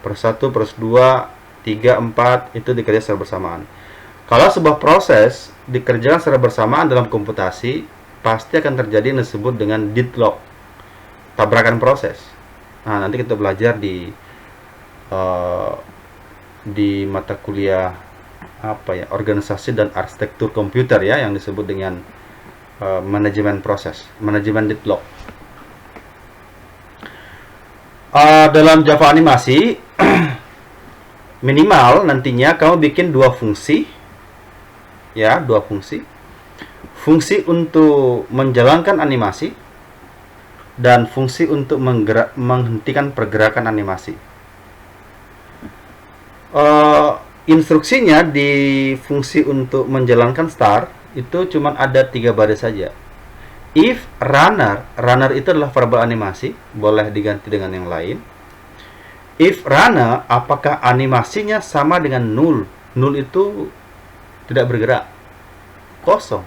Proses 1, proses 2, 3, 4 itu dikerjakan secara bersamaan. Kalau sebuah proses dikerjakan secara bersamaan dalam komputasi, pasti akan terjadi yang disebut dengan deadlock, tabrakan proses. Nah, nanti kita belajar di mata kuliah organisasi dan arsitektur komputer ya, yang disebut dengan manajemen proses, manajemen deadlock. Dalam Java animasi minimal nantinya kamu bikin dua fungsi ya, fungsi untuk menjalankan animasi dan fungsi untuk menghentikan pergerakan animasi. Instruksinya di fungsi untuk menjalankan start itu cuma ada 3 baris saja. If runner itu adalah verbal animasi, boleh diganti dengan yang lain. If runner, apakah animasinya sama dengan null? Null itu tidak bergerak, kosong.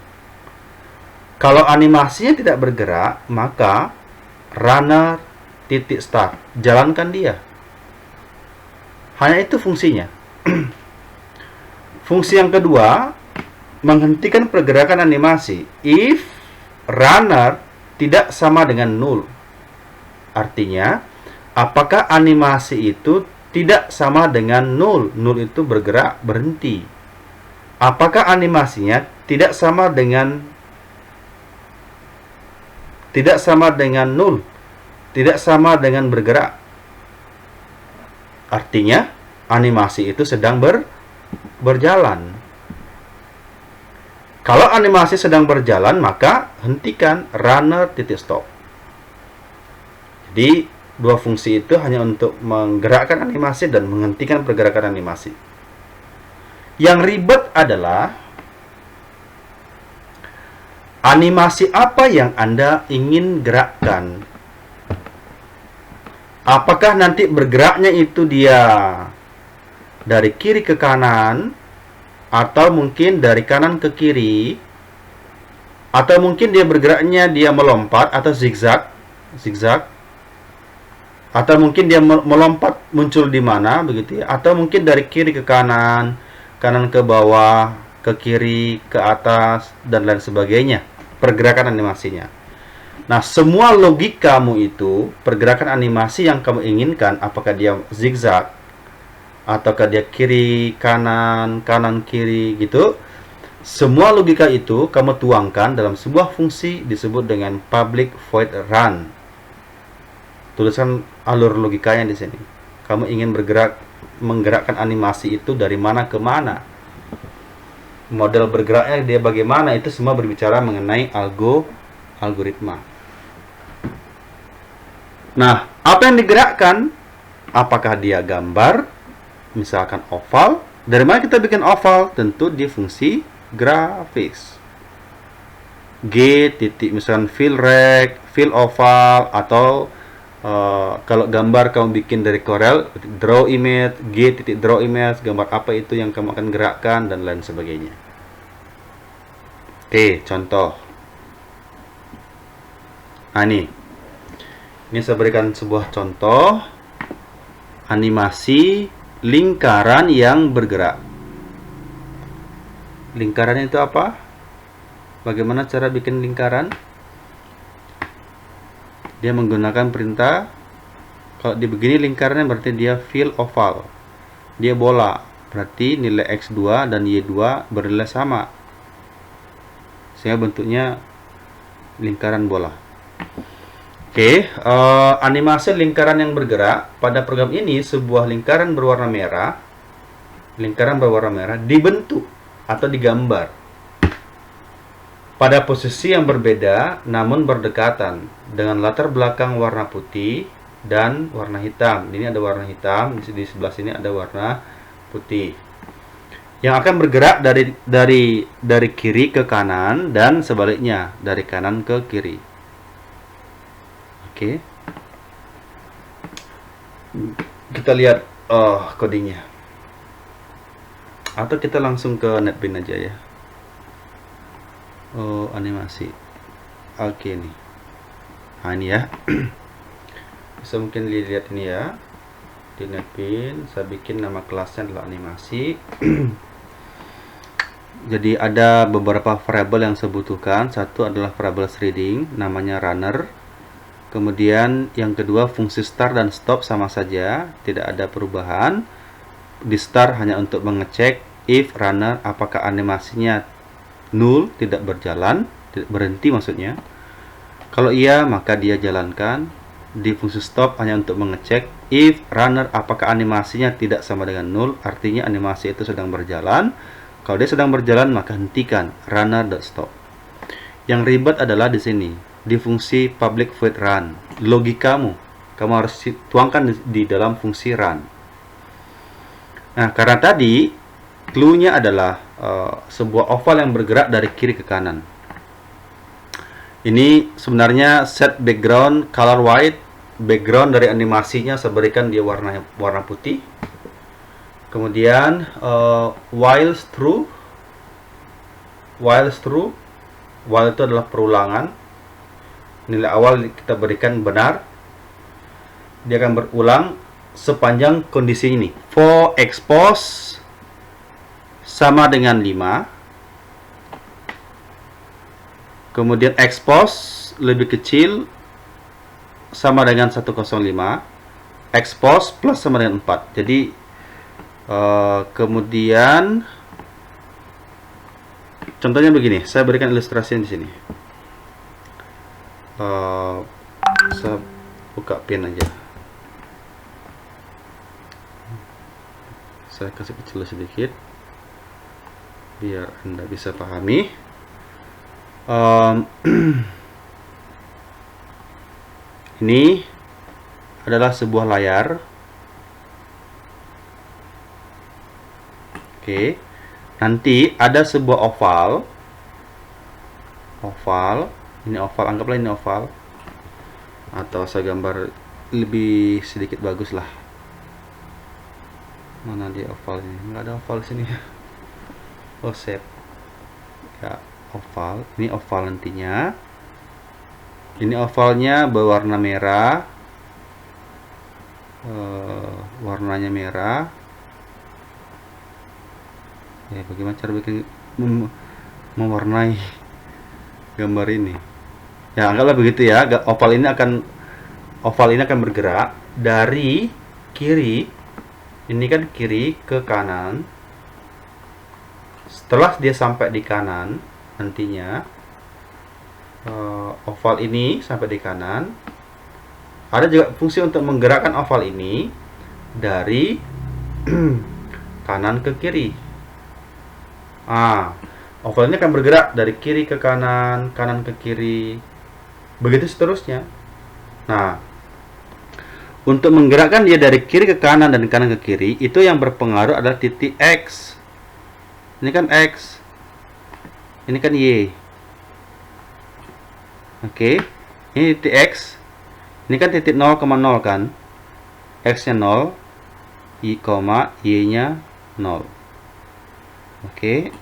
Kalau animasinya tidak bergerak, maka runner titik start, jalankan dia. Hanya itu fungsinya. Fungsi yang kedua, menghentikan pergerakan animasi. If runner tidak sama dengan null, artinya apakah animasi itu tidak sama dengan null? Null itu bergerak, berhenti. Apakah animasinya tidak sama dengan null? Tidak sama dengan bergerak. Artinya animasi itu sedang berjalan. Kalau animasi sedang berjalan, maka hentikan runner titik stop. Jadi dua fungsi itu hanya untuk menggerakkan animasi dan menghentikan pergerakan animasi. Yang ribet adalah animasi apa yang Anda ingin gerakkan. Apakah nanti bergeraknya itu dia dari kiri ke kanan, atau mungkin dari kanan ke kiri, atau mungkin dia bergeraknya dia melompat atau zigzag, atau mungkin dia melompat muncul di mana begitu ya, atau mungkin dari kiri ke kanan, kanan ke bawah, ke kiri, ke atas, dan lain sebagainya pergerakan animasinya. Nah, semua logikamu itu, pergerakan animasi yang kamu inginkan, apakah dia zigzag, ataukah dia kiri, kanan, kanan, kiri, gitu. Semua logika itu kamu tuangkan dalam sebuah fungsi disebut dengan public void run. Tulisan alur logikanya di sini. Kamu ingin menggerakkan animasi itu dari mana ke mana. Model bergeraknya dia bagaimana, itu semua berbicara mengenai algoritma. Nah, apa yang digerakkan? Apakah dia gambar? Misalkan oval. Dari mana kita bikin oval? Tentu di fungsi grafis. G titik misalkan fill rect, fill oval, atau kalau gambar kamu bikin dari Corel, draw image, G titik draw image, gambar apa itu yang kamu akan gerakkan, dan lain sebagainya. Oke, contoh. Nah, ini saya berikan sebuah contoh animasi lingkaran yang bergerak. Lingkaran itu apa? Bagaimana cara bikin lingkaran? Dia menggunakan perintah. Kalau di begini lingkarannya berarti dia fill oval. Dia bola. Berarti nilai X2 dan Y2 bernilai sama. Sehingga bentuknya lingkaran bola. Oke, animasi lingkaran yang bergerak. Pada program ini, sebuah lingkaran berwarna merah dibentuk atau digambar pada posisi yang berbeda namun berdekatan dengan latar belakang warna putih dan warna hitam. Ini ada warna hitam, di sebelah sini ada warna putih. yang akan bergerak dari kiri ke kanan dan sebaliknya dari kanan ke kiri. Oke. Kita lihat codingnya. Atau kita langsung ke NetBeans aja ya. Oh, animasi. Oke nih. Nah, ini ya. Bisa mungkin lihat ini ya. Di NetBeans saya bikin nama kelasnya adalah animasi. Jadi ada beberapa variabel yang saya butuhkan. Satu adalah variabel reading, namanya runner. Kemudian yang kedua fungsi start dan stop sama saja, tidak ada perubahan. Di start hanya untuk mengecek if runner apakah animasinya null, tidak berjalan, tidak berhenti maksudnya. Kalau iya maka dia jalankan. Di fungsi stop hanya untuk mengecek if runner apakah animasinya tidak sama dengan null, artinya animasi itu sedang berjalan. Kalau dia sedang berjalan maka hentikan runner.stop. Yang ribet adalah di sini, di fungsi public void run. Logikamu kamu harus tuangkan di dalam fungsi run. Nah, karena tadi clue-nya adalah sebuah oval yang bergerak dari kiri ke kanan. Ini sebenarnya set background color white. Background dari animasinya saya berikan dia warna putih. Kemudian while true. While itu adalah perulangan. Nilai awal kita berikan benar. Dia akan berulang sepanjang kondisi ini. For expose sama dengan 5. Kemudian expose lebih kecil sama dengan 105. Expose plus sama dengan 4. Jadi kemudian contohnya begini, saya berikan ilustrasi di sini. Saya buka pen aja. Saya kasih kecil sedikit biar Anda bisa pahami. Ini adalah sebuah layar. Oke. Nanti ada sebuah oval. Ini oval, anggaplah ini oval. Atau saya gambar lebih sedikit bagus lah. Mana dia oval ini? Nggak ada oval sini. Oh, shape. Ya, oval. Ini oval nantinya. Ini ovalnya berwarna merah. Warnanya merah. Ya, bagaimana cara bikin mewarnai gambar ini? Ya, anggaplah begitu ya. Oval ini akan bergerak dari kiri. Ini kan kiri ke kanan. Setelah dia sampai di kanan, nantinya oval ini sampai di kanan. Ada juga fungsi untuk menggerakkan oval ini dari kanan ke kiri. Oval ini akan bergerak dari kiri ke kanan, kanan ke kiri, begitu seterusnya. Nah, untuk menggerakkan dia dari kiri ke kanan dan kanan ke kiri, itu yang berpengaruh adalah titik X. Ini kan X, ini kan Y. Oke, ini titik X. Ini kan titik 0,0 kan. X-nya 0, Y-nya 0. Oke.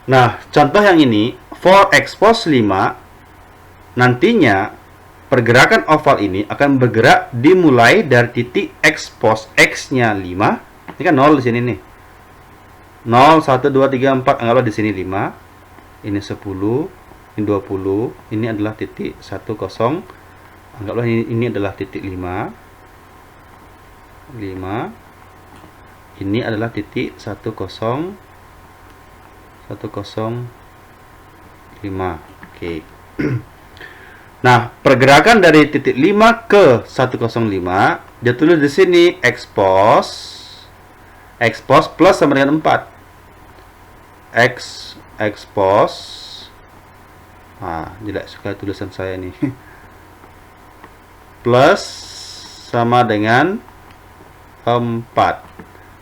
Nah, contoh yang ini, for expose 5, nantinya pergerakan oval ini akan bergerak dimulai dari titik expose X-nya 5. Ini kan 0 di sini nih. 0, 1, 2, 3, 4, anggaplah di sini 5. Ini 10, ini 20, ini adalah titik 10. Anggaplah ini adalah titik 5. 5. Ini adalah titik 10, 105. Oke. Nah, pergerakan dari titik 5 ke 105, dia tulis di sini expose plus sama dengan 4. Expose. Jelek sekali tulisan saya ini. Plus sama dengan 4.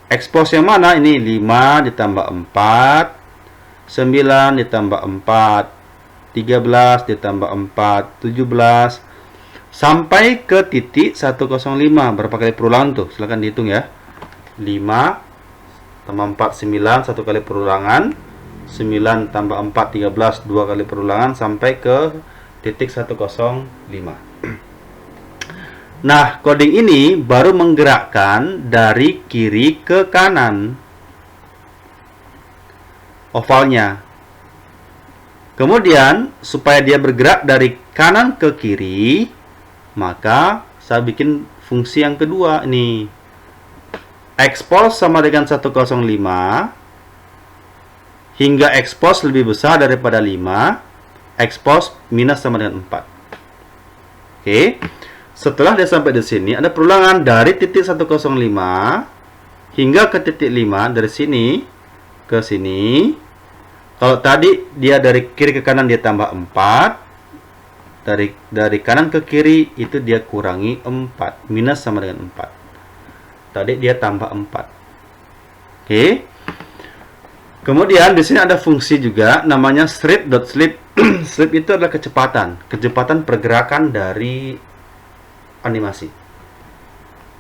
X pos yang mana? Ini 5 ditambah 4, 9 ditambah 4, 13 ditambah 4, 17, sampai ke titik 105. Berapa kali perulangan tuh? Silahkan dihitung ya. 5 tambah 4, 9, 1 kali perulangan. 9 tambah 4, 13, 2 kali perulangan, sampai ke titik 105. Nah, coding ini baru menggerakkan dari kiri ke kanan ovalnya. Kemudian, supaya dia bergerak dari kanan ke kiri, maka saya bikin fungsi yang kedua ini. Expose sama dengan 105, hingga expose lebih besar daripada 5, expose minus sama dengan 4. Oke. Setelah dia sampai di sini, ada perulangan dari titik 105 hingga ke titik 5, dari sini ke sini. Kalau tadi dia dari kiri ke kanan dia tambah 4, dari kanan ke kiri itu dia kurangi 4, minus sama dengan 4. Tadi dia tambah 4. Oke. Kemudian di sini ada fungsi juga namanya strip.slip. Slip itu adalah kecepatan pergerakan dari animasi.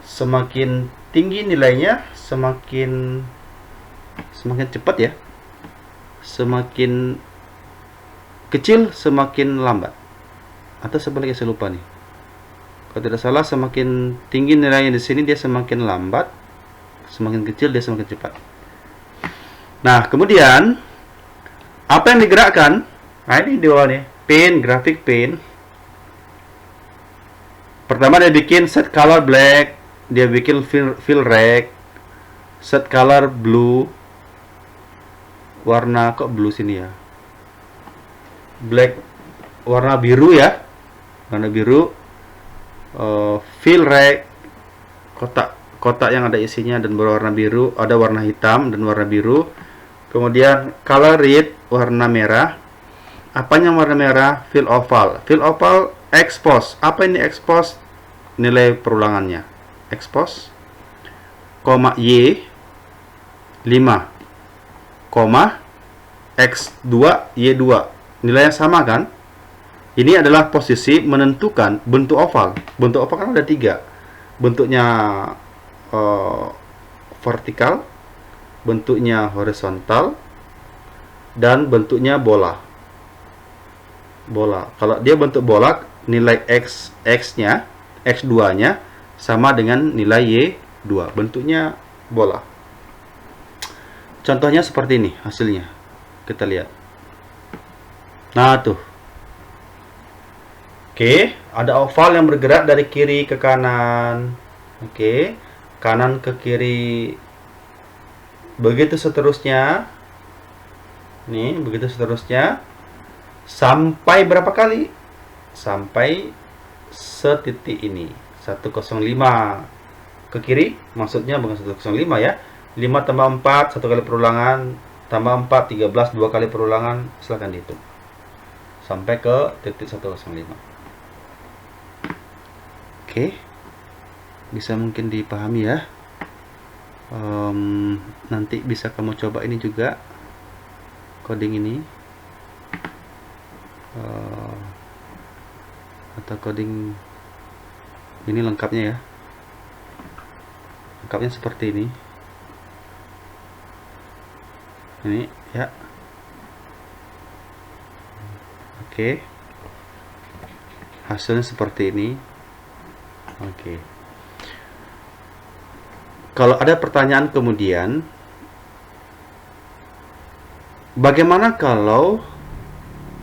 Semakin tinggi nilainya, semakin cepat ya. Semakin kecil, semakin lambat. Atau sebaliknya, saya lupa nih. Kalau tidak salah, semakin tinggi nilainya di sini dia semakin lambat, semakin kecil dia semakin cepat. Nah, kemudian apa yang digerakkan? Nah, ini di bawah nih, graphic pane. Pertama dia bikin set color black, dia bikin fill rect, set color blue, warna kok blue sini ya, black, warna biru ya, warna biru, fill rect, kotak yang ada isinya dan berwarna biru, ada warna hitam dan warna biru. Kemudian color red, warna merah. Apanya warna merah? Fill oval. Fill oval expose. Apa ini expose? Nilai perulangannya. Expose, Y 5, X2 Y2. Nilainya sama kan? Ini adalah posisi menentukan bentuk oval. Bentuk oval kan ada 3. Bentuknya vertikal, bentuknya horizontal, dan bentuknya bola. Kalau dia bentuk bola, nilai X-nya, X2-nya sama dengan nilai Y2. Bentuknya bola. Contohnya seperti ini hasilnya. Kita lihat. Nah, tuh. Oke, ada oval yang bergerak dari kiri ke kanan. Oke, kanan ke kiri. Begitu seterusnya. Nih, begitu seterusnya. Sampai berapa kali? Sampai setitik ini, 105 ke kiri, maksudnya bukan 105 ya. 5 tambah 4, 1 kali perulangan, tambah 4, 13, 2 kali perulangan, silahkan dihitung. Sampai ke titik 105. Oke. Bisa mungkin dipahami ya. Nanti bisa kamu coba ini juga, coding ini. Atau coding ini lengkapnya ya. Lengkapnya seperti ini. Ini ya. Oke. Hasilnya seperti ini. Oke. Kalau ada pertanyaan kemudian, bagaimana kalau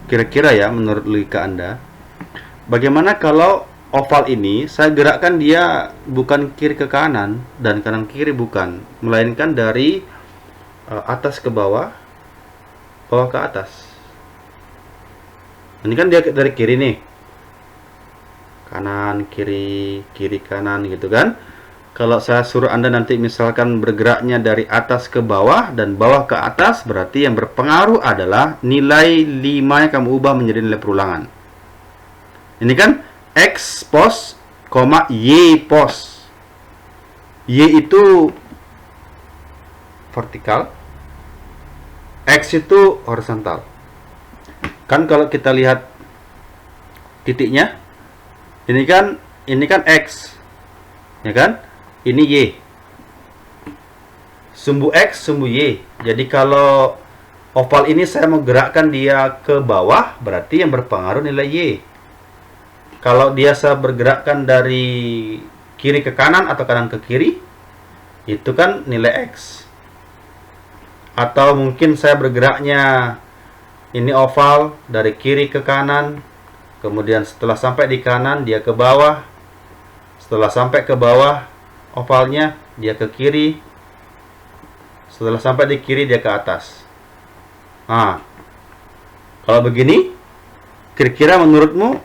kira-kira ya, menurut logika Anda, bagaimana kalau oval ini saya gerakkan dia bukan kiri ke kanan dan kanan kiri bukan, melainkan dari atas ke bawah, bawah ke atas. Ini kan dia dari kiri nih, kanan kiri, kiri kanan gitu kan. Kalau saya suruh Anda nanti misalkan bergeraknya dari atas ke bawah dan bawah ke atas, berarti yang berpengaruh adalah nilai 5 yang kamu ubah menjadi nilai perulangan. Ini kan X pos, Y pos. Y itu vertikal, X itu horizontal. Kan kalau kita lihat titiknya, ini kan X, ya kan? Ini Y. Sumbu X, sumbu Y. Jadi kalau oval ini saya mau gerakkan dia ke bawah, berarti yang berpengaruh nilai Y. Kalau dia saya bergerakkan dari kiri ke kanan atau kanan ke kiri, itu kan nilai X. Atau mungkin saya bergeraknya, ini oval dari kiri ke kanan, kemudian setelah sampai di kanan dia ke bawah, setelah sampai ke bawah ovalnya dia ke kiri, setelah sampai di kiri dia ke atas. Nah, kalau begini, kira-kira menurutmu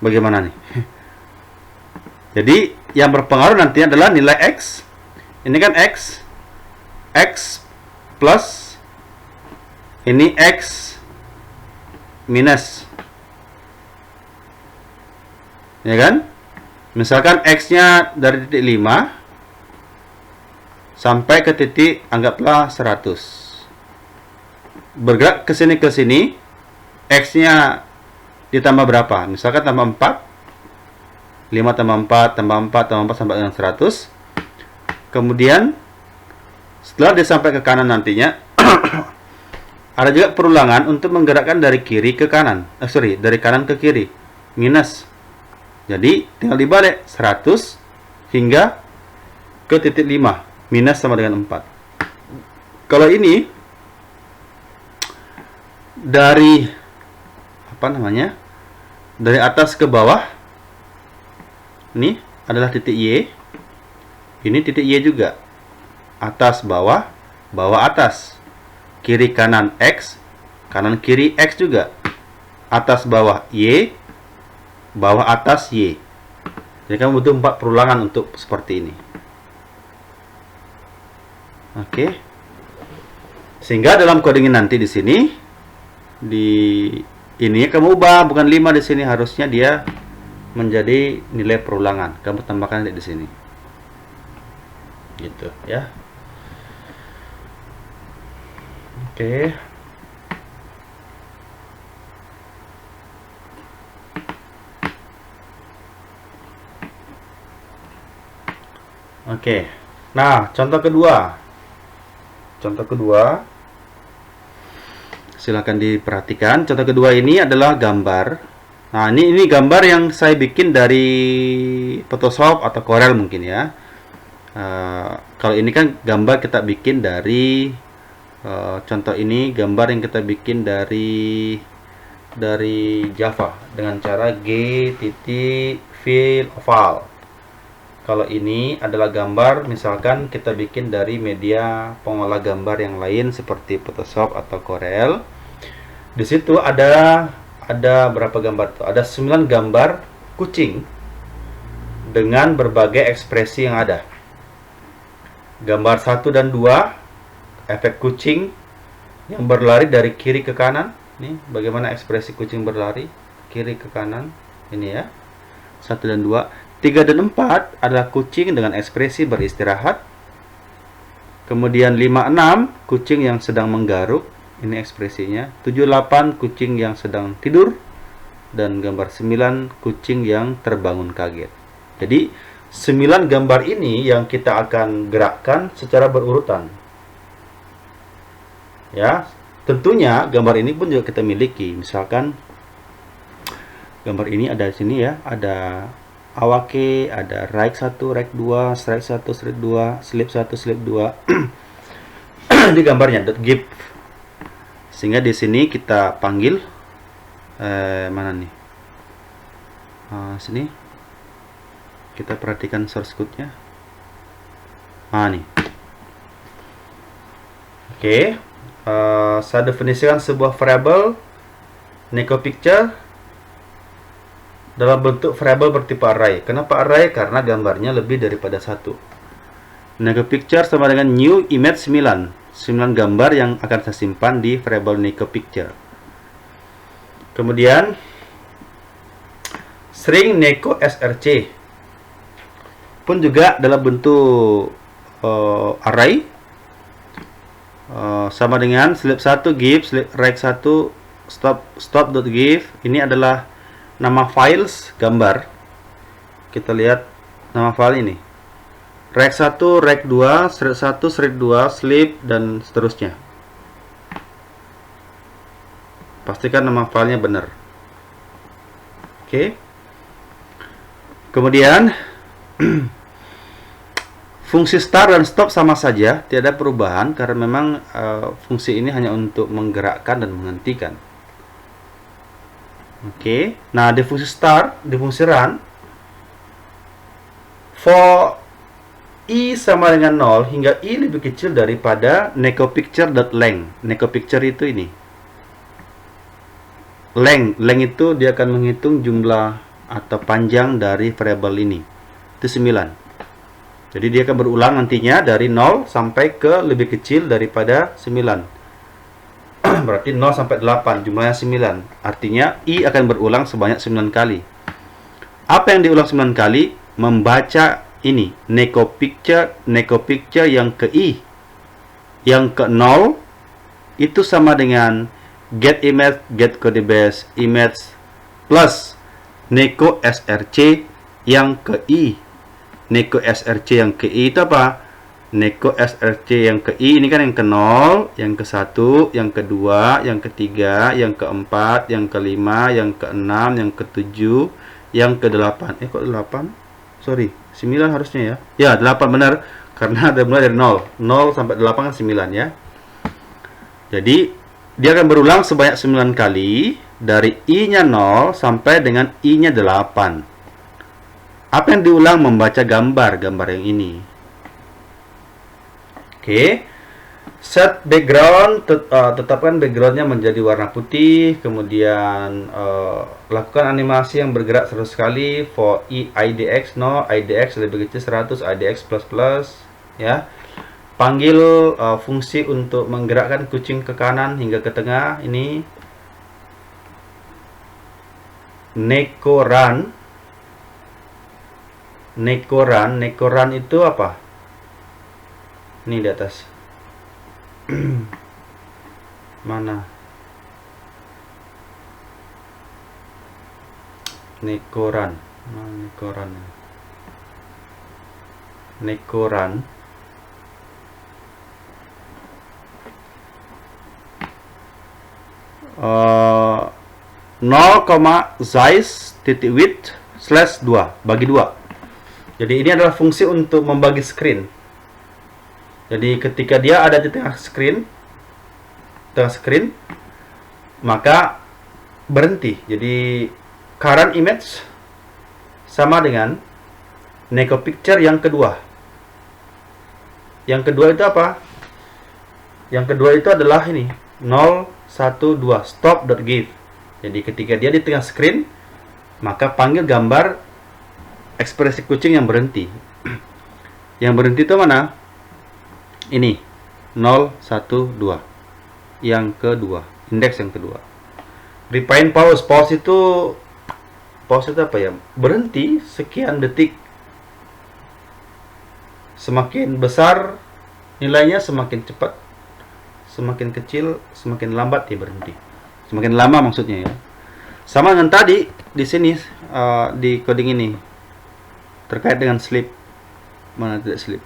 bagaimana nih? Jadi yang berpengaruh nanti adalah nilai X. Ini kan X plus ini X minus, ya kan? Misalkan X-nya dari titik 5 sampai ke titik anggaplah 100. Bergerak ke sini, X-nya ditambah berapa? Misalkan tambah 4. 5 tambah 4 tambah 4 tambah 4 sampai dengan 100. Kemudian setelah dia sampai ke kanan nantinya ada juga perulangan untuk menggerakkan dari kiri ke kanan. Dari kanan ke kiri. Minus. Jadi tinggal dibalik 100 hingga ke titik 5. Minus sama dengan 4. Kalau ini dari dari atas ke bawah, ini adalah titik Y, ini titik Y juga, atas bawah, bawah atas, kiri kanan X, kanan kiri X juga, atas bawah Y, bawah atas Y. Jadi kamu butuh 4 perulangan untuk seperti ini. Oke. Sehingga dalam codingin nanti di sini, ini kamu ubah, bukan 5 di sini, harusnya dia menjadi nilai perulangan. Kamu tambahkan di sini. Gitu ya. Oke. Oke. Nah, contoh kedua. Silakan diperhatikan. Contoh kedua ini adalah gambar. Nah, ini gambar yang saya bikin dari Photoshop atau Corel mungkin ya. Kalau ini kan gambar kita bikin dari contoh ini gambar yang kita bikin dari Java dengan cara g.fill oval. Kalau ini adalah gambar misalkan kita bikin dari media pengolah gambar yang lain seperti Photoshop atau Corel. Di situ ada berapa gambar tuh? Ada 9 gambar kucing dengan berbagai ekspresi yang ada. Gambar 1 dan 2 efek kucing yang berlari dari kiri ke kanan. Nih, bagaimana ekspresi kucing berlari kiri ke kanan. Ini ya. 1 dan 2. 3 dan 4 adalah kucing dengan ekspresi beristirahat. Kemudian 5-6 kucing yang sedang menggaruk. Ini ekspresinya. 7-8 kucing yang sedang tidur. Dan gambar 9 kucing yang terbangun kaget. Jadi 9 gambar ini yang kita akan gerakkan secara berurutan. Ya, tentunya gambar ini pun juga kita miliki. Misalkan gambar ini ada di sini ya, ada awake, ada rake 1, rake 2, strike 1, strike 2, slip 1, slip 2. Ini gambarnya .gif. Sehingga di sini kita panggil mana nih? Sini. Kita perhatikan source code-nya. Nih. Oke. Saya definisikan sebuah variable Neko picture dalam bentuk variabel bertipe array. Kenapa array? Karena gambarnya lebih daripada 1. Neko picture sama dengan new image 9. 9 gambar yang akan saya simpan di variabel Neko picture. Kemudian string Neko src pun juga dalam bentuk array sama dengan slip 1 give slip rect 1 stop.give. Ini adalah nama files gambar. Kita lihat nama file ini. Rect 1, rect 2, thread 1, thread 2, slip dan seterusnya. Pastikan nama filenya benar. Oke. Kemudian fungsi start dan stop sama saja, tidak ada perubahan karena memang fungsi ini hanya untuk menggerakkan dan menghentikan. Oke. Nah, di fungsi start, di fungsi run, for i sama dengan 0 hingga i lebih kecil daripada necopicture.length. Necopicture itu ini. Length itu dia akan menghitung jumlah atau panjang dari variabel ini. Itu 9. Jadi dia akan berulang nantinya dari 0 sampai ke lebih kecil daripada 9. Berarti 0 sampai 8, jumlahnya 9. Artinya i akan berulang sebanyak 9 kali. Apa yang diulang 9 kali? Membaca ini, necopicture yang ke i. Yang ke 0 itu sama dengan get image, get code base image plus neco src yang ke i. Neco src yang ke i itu apa? Neco src yang ke i ini kan yang ke 0, yang ke 1, yang kedua, yang ketiga, yang keempat, yang kelima, yang keenam, yang ketujuh, yang ke-8. Kok 8? Sorry, 9 harusnya ya. Ya, 8 benar karena ada mulai dari 0. 0 sampai 8 kan 9 ya. Jadi dia akan berulang sebanyak 9 kali dari i-nya 0 sampai dengan i-nya 8. Apa yang diulang? Membaca gambar yang ini. Oke. Set background, tetapkan backgroundnya menjadi warna putih. Kemudian lakukan animasi yang bergerak 100 kali. For idx 0, idx lebih kecil 100, idx plus ya. Panggil fungsi untuk menggerakkan kucing ke kanan hingga ke tengah. Ini necorun. Necorun itu apa? Ini di atas. Mana? Necorun. Necorun. Uh, 0,size.width/2 bagi 2. Jadi ini adalah fungsi untuk membagi screen. Jadi ketika dia ada di tengah screen, maka berhenti. Jadi current image sama dengan necopicture yang kedua. Yang kedua itu apa? Yang kedua itu adalah ini 0, 1, 2 stop.give. Jadi ketika dia di tengah screen, maka panggil gambar ekspresi kucing yang berhenti. Yang berhenti itu mana? Ini 0, 1, 2. Yang kedua, indeks yang kedua. Rewind pause. Pause itu apa ya? Berhenti sekian detik. Semakin besar nilainya, semakin cepat. Semakin kecil, semakin lambat dia berhenti. Semakin lama maksudnya ya. Sama dengan tadi di sini di coding ini terkait dengan sleep. Mana tidak sleep?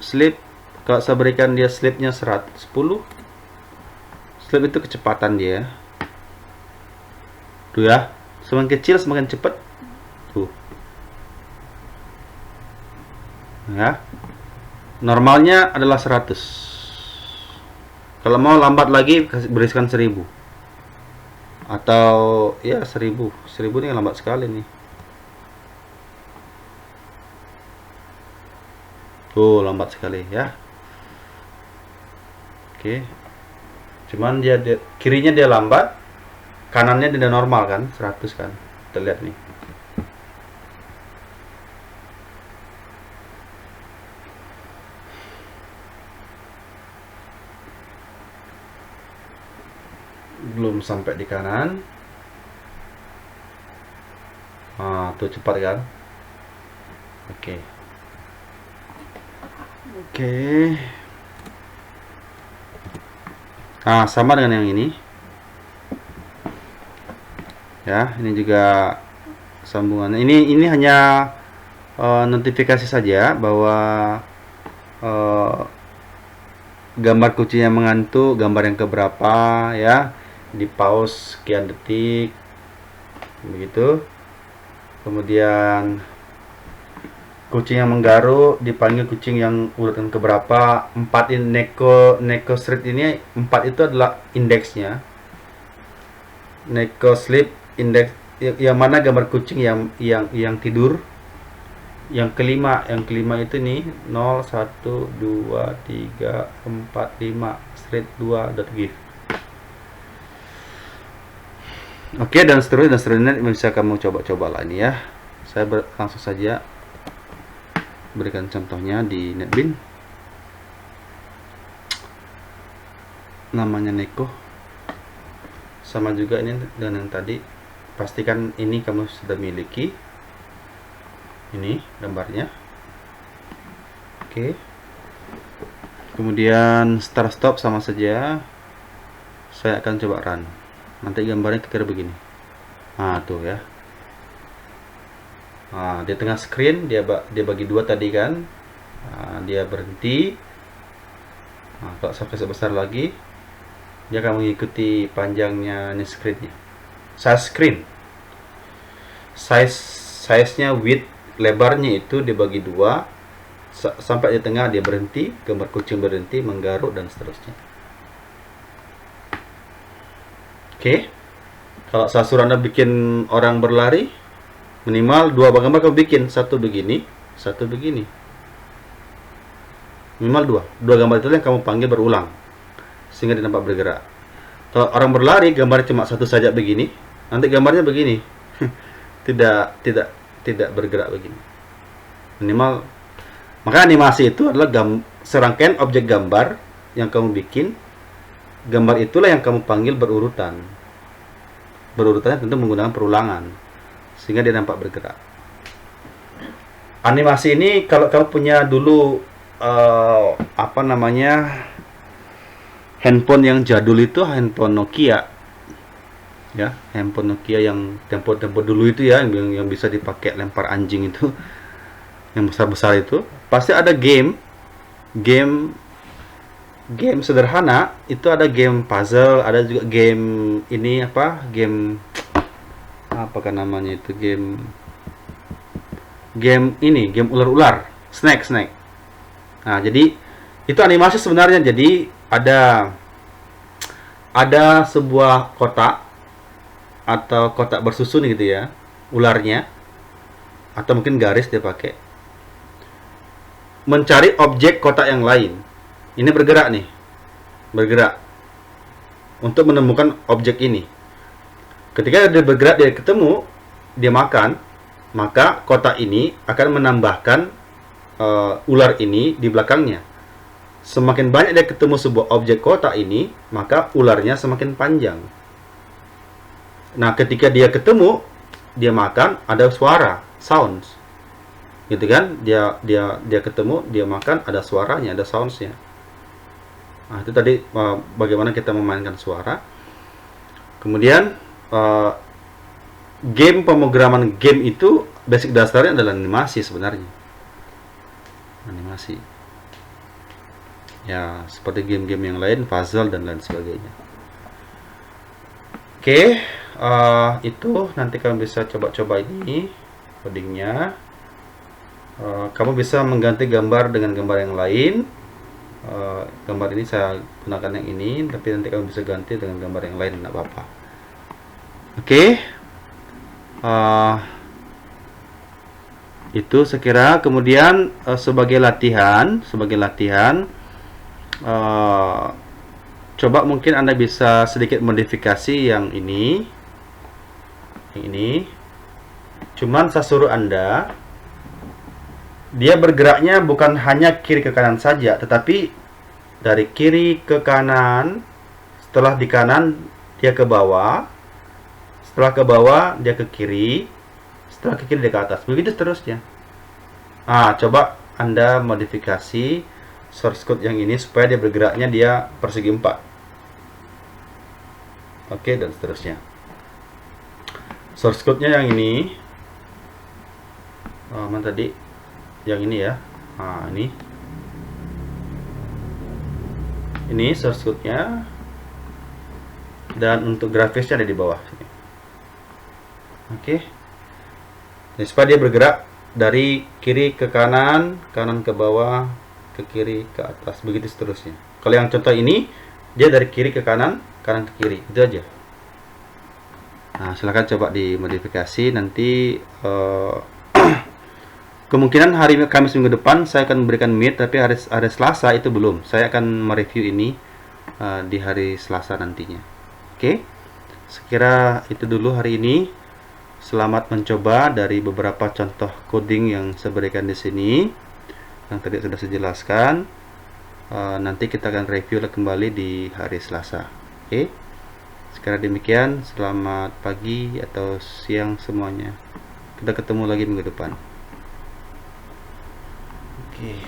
Sleep. Kalau saya berikan dia sleepnya 10, sleep itu kecepatan dia. Tuh ya, semakin kecil semakin cepat. Tuh. Ya. Normalnya adalah 100. Kalau mau lambat lagi berikan 1000. Atau ya 1000. 1000 ini lambat sekali nih. Tuh, lambat sekali ya. Oke. Cuman dia kirinya dia lambat, kanannya tidak normal kan, 100 kan. Kita lihat nih. Belum sampai di kanan. Tuh cepat kan. Oke. Oke. Nah, sama dengan yang ini. Ya, ini juga sambungannya. Ini hanya notifikasi saja bahwa eh, gambar kucing yang mengantuk, gambar yang keberapa ya, di pause sekian detik, begitu. Kemudian kucing yang menggaruk dipanggil kucing yang urutan keberapa. 4 ini Neko Street ini 4 itu adalah indeksnya. Neko Sleep Index yang mana gambar kucing yang tidur. Yang kelima itu nih 0 1 2 3 4 5 street 2.gif. Oke, dan seterusnya bisa kamu coba-coba lah ini ya. Saya langsung saja berikan contohnya di NetBeans. Namanya Neko. Sama juga ini dengan yang tadi. Pastikan ini kamu sudah miliki. Ini gambarnya. Oke. Kemudian start stop sama saja. Saya akan coba run. Nanti gambarnya kira-kira begini. Nah, tuh ya. Nah, di tengah screen dia bagi dua tadi kan. Nah, dia berhenti. Nah, kalau sampai sebesar lagi, dia akan mengikuti panjangnya ini screennya. Size-nya width lebarnya itu dibagi dua sampai di tengah dia berhenti, gambar kucing berhenti, menggaruk dan seterusnya. Oke. Kalau sasaran Anda bikin orang berlari, minimal 2 gambar kamu bikin, satu begini, satu begini. Minimal 2 gambar itu yang kamu panggil berulang sehingga dia nampak bergerak. Kalau orang berlari gambarnya cuma satu saja begini, nanti gambarnya begini. tidak bergerak begini. Minimal, maka animasi itu adalah serangkaian objek gambar yang kamu bikin. Gambar itulah yang kamu panggil berurutan. Berurutannya tentu menggunakan perulangan sehingga dia nampak bergerak. Animasi ini kalau kamu punya dulu handphone yang jadul itu, handphone Nokia ya, handphone Nokia yang tempo dulu itu ya, yang bisa dipakai lempar anjing itu, yang besar-besar itu, pasti ada game sederhana itu, ada game puzzle, ada juga game ini game apakah namanya itu, game ular-ular, snack. Nah, jadi itu animasi sebenarnya. Jadi ada sebuah kotak atau kotak bersusun gitu ya, ularnya, atau mungkin garis dia pakai, mencari objek kotak yang lain. Ini bergerak untuk menemukan objek ini. Ketika dia bergerak, dia ketemu, dia makan, maka kotak ini akan menambahkan ular ini di belakangnya. Semakin banyak dia ketemu sebuah objek kotak ini, maka ularnya semakin panjang. Nah, ketika dia ketemu, dia makan, ada suara, sounds, gitu kan? Dia ketemu, dia makan, ada suaranya, ada soundsnya. Nah, itu tadi bagaimana kita memainkan suara. Kemudian pemrograman game itu basic dasarnya adalah animasi sebenarnya. Animasi. Ya, seperti game-game yang lain, puzzle dan lain sebagainya. Oke, itu nanti kamu bisa coba-coba ini codingnya. Kamu bisa mengganti gambar dengan gambar yang lain. Gambar ini saya gunakan yang ini, tapi nanti kamu bisa ganti dengan gambar yang lain, tidak apa-apa. Oke. Itu sekira. Kemudian sebagai latihan, coba mungkin Anda bisa sedikit modifikasi yang ini. Cuman saya suruh Anda, dia bergeraknya bukan hanya kiri ke kanan saja, tetapi dari kiri ke kanan. Setelah di kanan dia ke bawah, setelah ke bawah dia ke kiri, setelah ke kiri dia ke atas, begitu seterusnya. Coba Anda modifikasi source code yang ini supaya dia bergeraknya dia persegi 4. Oke, dan seterusnya. Source code-nya yang ini. Mana tadi? Yang ini ya. Nah, ini source code-nya. Dan untuk grafisnya ada di bawah sini. Oke. Jadi supaya dia bergerak dari kiri ke kanan, kanan ke bawah, ke kiri ke atas, begitu seterusnya. Kalau yang contoh ini dia dari kiri ke kanan, kanan ke kiri, itu aja. Nah, silahkan coba dimodifikasi. Nanti kemungkinan hari Kamis minggu depan saya akan memberikan meet, tapi hari Selasa itu belum. Saya akan mereview ini di hari Selasa nantinya. Oke, sekira itu dulu hari ini. Selamat mencoba dari beberapa contoh coding yang saya berikan di sini, yang tadi sudah saya jelaskan. Nanti kita akan review kembali di hari Selasa. Oke, sekarang demikian. Selamat pagi atau siang semuanya. Kita ketemu lagi minggu depan. Oke.